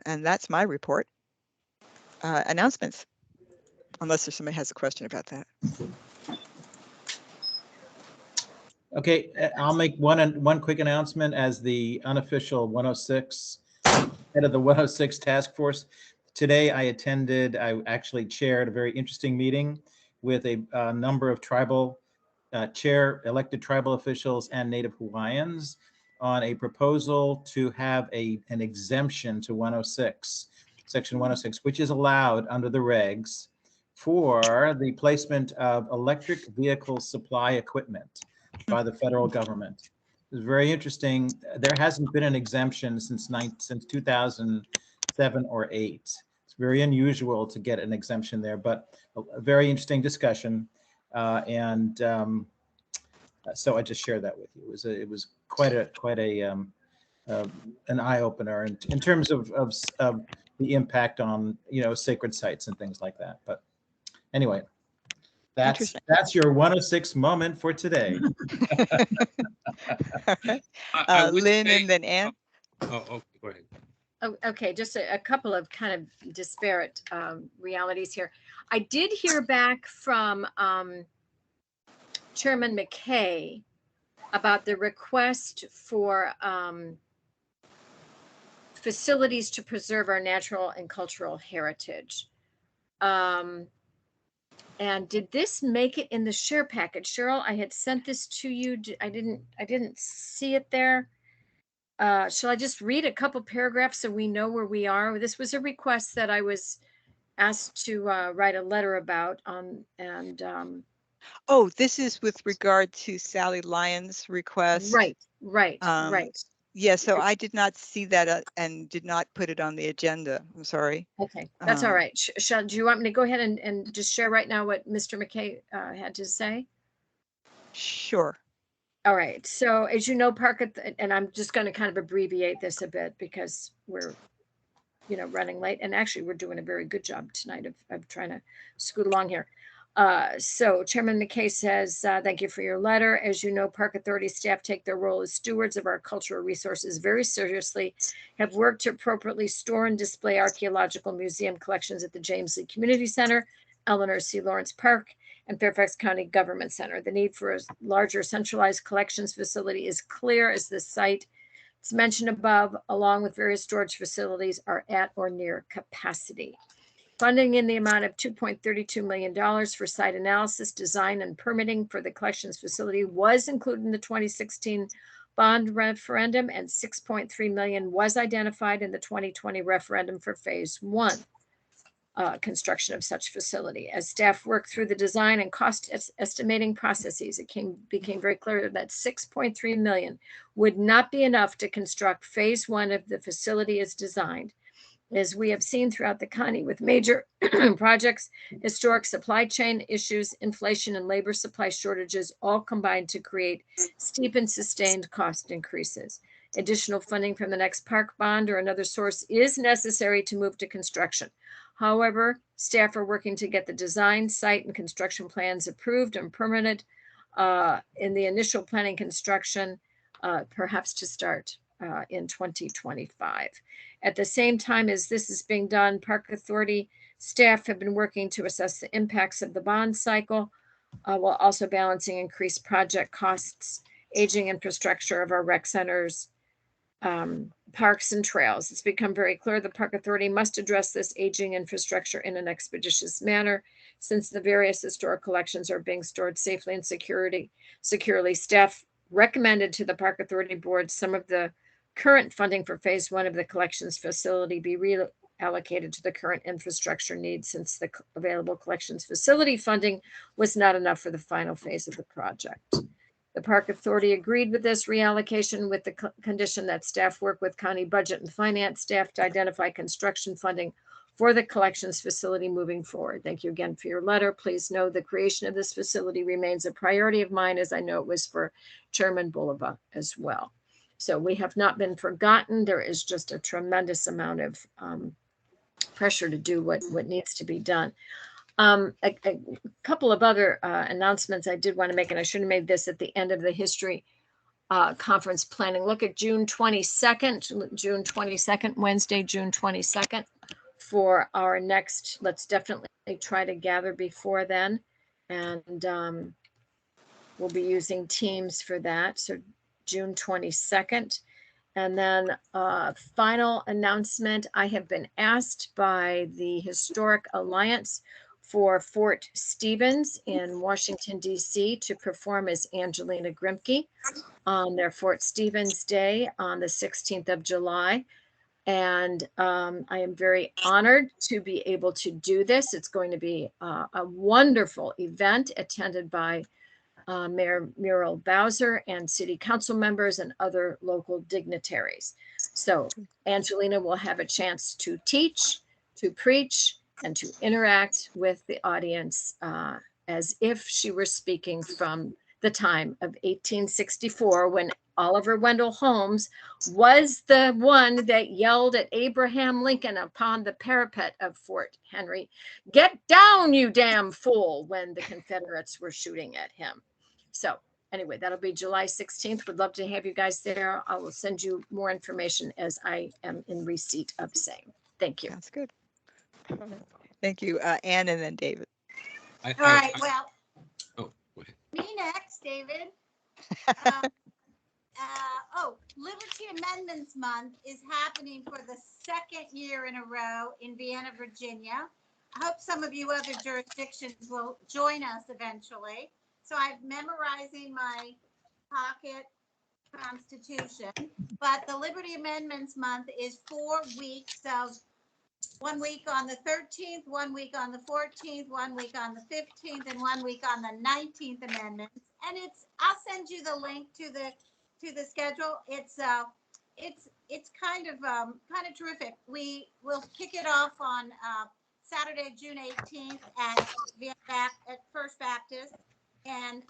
And that's my report. Announcements, unless there's somebody has a question about that. Okay, I'll make one quick announcement as the unofficial 106 head of the 106 task force. Today I actually chaired a very interesting meeting with a number of tribal elected tribal officials and Native Hawaiians on a proposal to have an exemption to 106, section 106, which is allowed under the regs for the placement of electric vehicle supply equipment by the federal government. It's very interesting. There hasn't been an exemption since 2007 or 8. It's very unusual to get an exemption there, but a very interesting discussion. So I just shared that with you. It was quite an eye opener in terms of the impact on sacred sites and things like that. But anyway, that's your 106 moment for today. Lynn and then Ann. Okay, go ahead. Oh, okay, just a couple of kind of disparate realities here. I did hear back from Chairman McKay about the request for facilities to preserve our natural and cultural heritage. And did this make it in the share package? Cheryl, I had sent this to you. I didn't see it there. Shall I just read a couple paragraphs so we know where we are? This was a request that I was asked to write a letter about Oh, this is with regard to Sally Lyon's request. Right. Yeah, so I did not see that and did not put it on the agenda. I'm sorry. Okay, that's all right. Do you want me to go ahead and just share right now what Mr. McKay had to say? Sure. All right. So as you know, Park, and I'm just going to kind of abbreviate this a bit because we're, running late. And actually, we're doing a very good job tonight of trying to scoot along here. So Chairman McKay says, thank you for your letter. As you know, Park Authority staff take their role as stewards of our cultural resources very seriously, have worked to appropriately store and display archaeological museum collections at the James Lee Community Center, Eleanor C. Lawrence Park, and Fairfax County Government Center. The need for a larger centralized collections facility is clear as the site it's mentioned above, along with various storage facilities, are at or near capacity. Funding in the amount of $2.32 million for site analysis, design, and permitting for the collections facility was included in the 2016 bond referendum, and $6.3 million was identified in the 2020 referendum for phase 1 construction of such facility. As staff worked through the design and cost estimating processes, it became very clear that $6.3 million would not be enough to construct phase 1 of the facility as designed. As we have seen throughout the county with major projects, historic supply chain issues, inflation, and labor supply shortages all combined to create steep and sustained cost increases. Additional funding from the next park bond or another source is necessary to move to construction. However, staff are working to get the design, site, and construction plans approved and permitted in the initial planning construction, perhaps to start in 2025. At the same time as this is being done, Park Authority staff have been working to assess the impacts of the bond cycle while also balancing increased project costs, aging infrastructure of our rec centers, parks and trails. It's become very clear the Park Authority must address this aging infrastructure in an expeditious manner since the various historic collections are being stored safely and securely. Staff recommended to the Park Authority Board some of the current funding for phase 1 of the collections facility be reallocated to the current infrastructure needs since the available collections facility funding was not enough for the final phase of the project. The Park Authority agreed with this reallocation with the condition that staff work with county budget and finance staff to identify construction funding for the collections facility moving forward. Thank you again for your letter. Please know the creation of this facility remains a priority of mine, as I know it was for Chairman Bulova as well. So we have not been forgotten. There is just a tremendous amount of pressure to do what needs to be done. A couple of other announcements I did want to make, and I should have made this at the end of the history conference planning. Look at June 22nd, Wednesday, June 22nd for our next, let's definitely try to gather before then. And we'll be using Teams for that. So June 22nd. And then final announcement, I have been asked by the Historic Alliance for Fort Stevens in Washington, D.C. to perform as Angelina Grimke on their Fort Stevens Day on the 16th of July. And I am very honored to be able to do this. It's going to be a wonderful event attended by Mayor Muriel Bowser and city council members and other local dignitaries. So Angelina will have a chance to teach, to preach, and to interact with the audience as if she were speaking from the time of 1864 when Oliver Wendell Holmes was the one that yelled at Abraham Lincoln upon the parapet of Fort Henry, "Get down, you damn fool," when the Confederates were shooting at him. So anyway, that'll be July 16th. Would love to have you guys there. I will send you more information as I am in receipt of same. Thank you. That's good. Thank you, Anne, and then David. All right, well, oh, go ahead. Me next, David. Liberty Amendments Month is happening for the second year in a row in Vienna, Virginia. I hope some of you other jurisdictions will join us eventually. So I'm memorizing my pocket constitution, but the Liberty Amendments Month is 4 weeks of 1 week on the 13th, 1 week on the 14th, 1 week on the 15th, and 1 week on the 19th amendments. And I'll send you the link to the schedule. It's kind of terrific. We will kick it off on Saturday, June 18th at First Baptist, and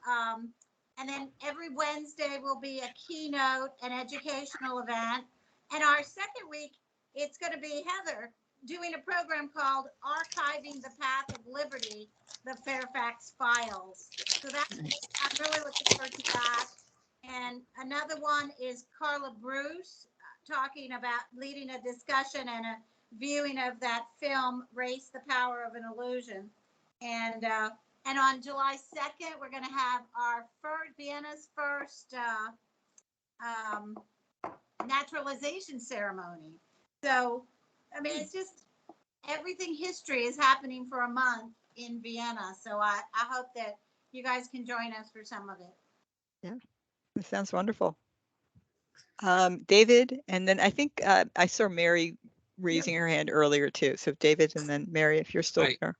then every Wednesday will be a keynote, an educational event, and our second week it's going to be Heather doing a program called Archiving the Path of Liberty, the Fairfax Files. So I'm really looking forward to that. And another one is Carla Bruce talking about leading a discussion and a viewing of that film, Race, the Power of an Illusion. And on July 2nd, we're going to have our Vienna's first naturalization ceremony. So, I mean, it's just everything history is happening for a month in Vienna. So I hope that you guys can join us for some of it. Yeah, that sounds wonderful. David, and then I think I saw Mary raising her hand earlier too. So David and then Mary, if you're still there.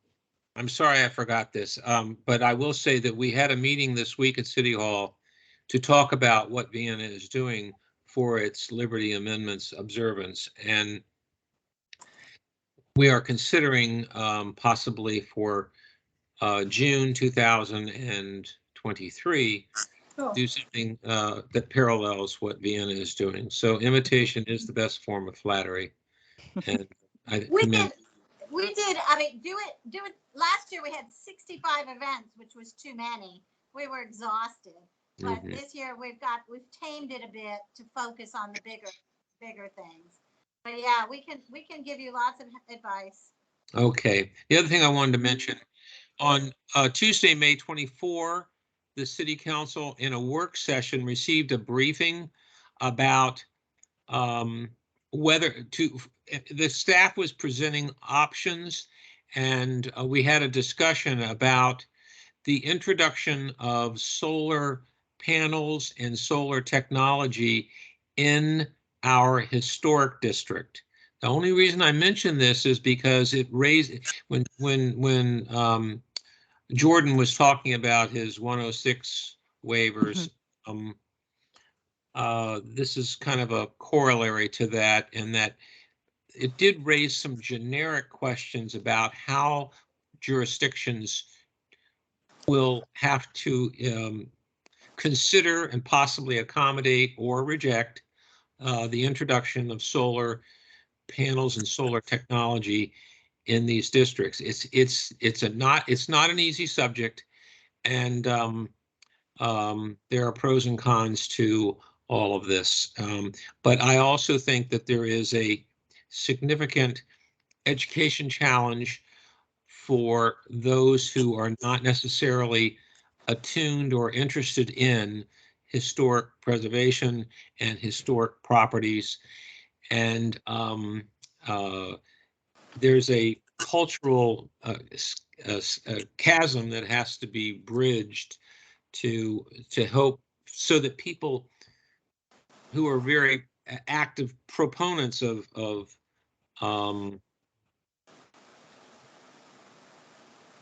I'm sorry I forgot this, but I will say that we had a meeting this week at City Hall to talk about what Vienna is doing for its Liberty Amendments observance. And we are considering possibly for June 2023 do something that parallels what Vienna is doing. So imitation is the best form of flattery. And I We commend. did. We did. I mean, do it. Last year we had 65 events, which was too many. We were exhausted. But this year we've tamed it a bit to focus on the bigger things. But yeah, we can give you lots of advice. Okay. The other thing I wanted to mention, on Tuesday, May 24, the City Council in a work session received a briefing about whether to, the staff was presenting options, and we had a discussion about the introduction of solar panels and solar technology in our historic district. The only reason I mention this is because it raised, when Jordan was talking about his 106 waivers, this is kind of a corollary to that, in that it did raise some generic questions about how jurisdictions will have to consider and possibly accommodate or reject the introduction of solar panels and solar technology in these districts. It's not an easy subject, and there are pros and cons to all of this. But I also think that there is a significant education challenge for those who are not necessarily attuned or interested in historic preservation and historic properties. And there's a cultural chasm that has to be bridged to hope, so that people who are very active proponents of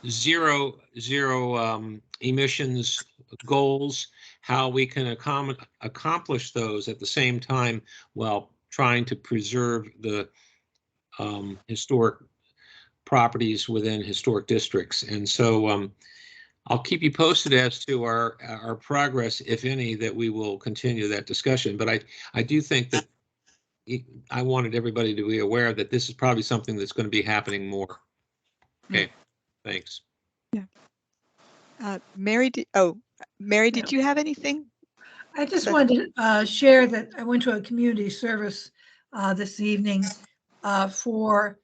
zero emissions goals, how we can accomplish those at the same time while trying to preserve the historic properties within historic districts. And so I'll keep you posted as to our progress, if any, that we will continue that discussion. But I do think that I wanted everybody to be aware that this is probably something that's going to be happening more. Okay, thanks. Yeah. Mary, did you have anything? I just wanted to share that I went to a community service this evening for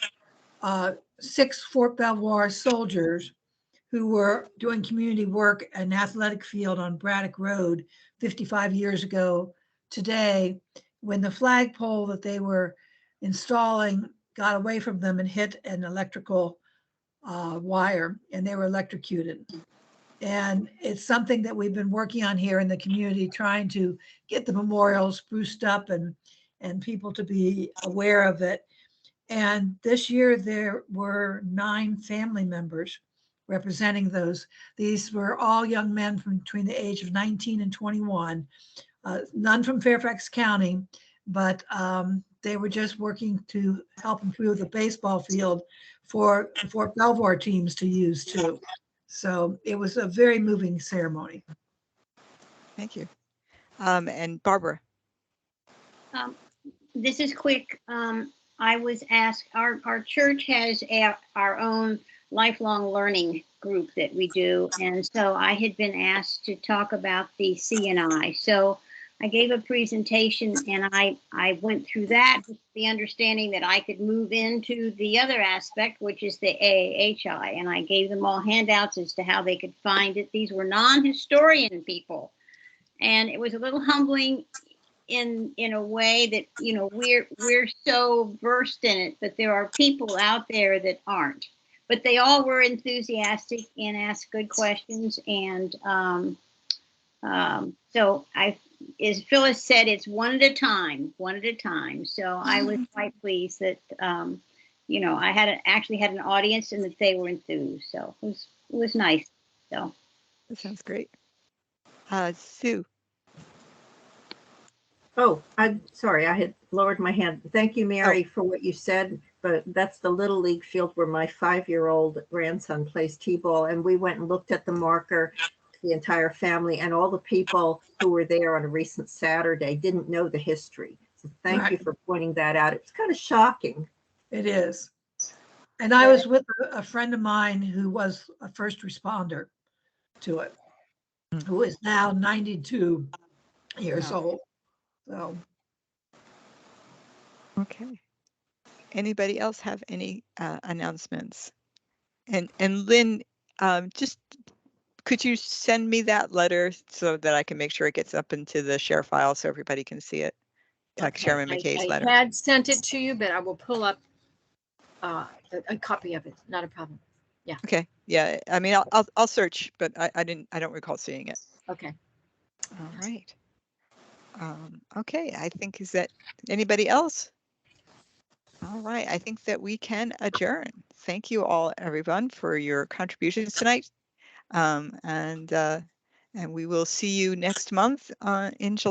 6 Fort Belvoir soldiers who were doing community work at an athletic field on Braddock Road 55 years ago today, when the flagpole that they were installing got away from them and hit an electrical wire, and they were electrocuted. And it's something that we've been working on here in the community, trying to get the memorials spruced up and people to be aware of it. And this year there were 9 family members representing those. These were all young men from between the age of 19 and 21, none from Fairfax County, but they were just working to help improve the baseball field for Fort Belvoir teams to use too. So it was a very moving ceremony. Thank you. And Barbara. This is quick. I was asked, our church has our own lifelong learning group that we do. And so I had been asked to talk about the CNI. So I gave a presentation, and I went through that with the understanding that I could move into the other aspect, which is the AAHI. And I gave them all handouts as to how they could find it. These were non-historian people. And it was a little humbling in a way that, you know, we're so versed in it, but there are people out there that aren't. But they all were enthusiastic and asked good questions. And so as Phyllis said, it's one at a time. So I was quite pleased that, you know, I actually had an audience and that they were enthused. So it was nice. So that sounds great. Sue. Oh, I'm sorry, I had lowered my hand. Thank you, Mary, for what you said. But that's the Little League field where my 5-year-old grandson plays t-ball, and we went and looked at the marker the entire family, and all the people who were there on a recent Saturday didn't know the history. So thank you Right. for pointing that out. It's kind of shocking. It is. And I was with a friend of mine who was a first responder to it, who is now 92 years old. So. Okay. Anybody else have any announcements? And Lynn, just could you send me that letter so that I can make sure it gets up into the share file so everybody can see it? Like Okay, Chairman McKay's I letter. had sent it to you, but I will pull up a copy of it. Not a problem. Yeah. Okay. Yeah. I mean, I'll search, but I don't recall seeing it. Okay. All right. Okay. I think is that anybody else? All right. I think that we can adjourn. Thank you all, everyone, for your contributions tonight. And we will see you next month in July.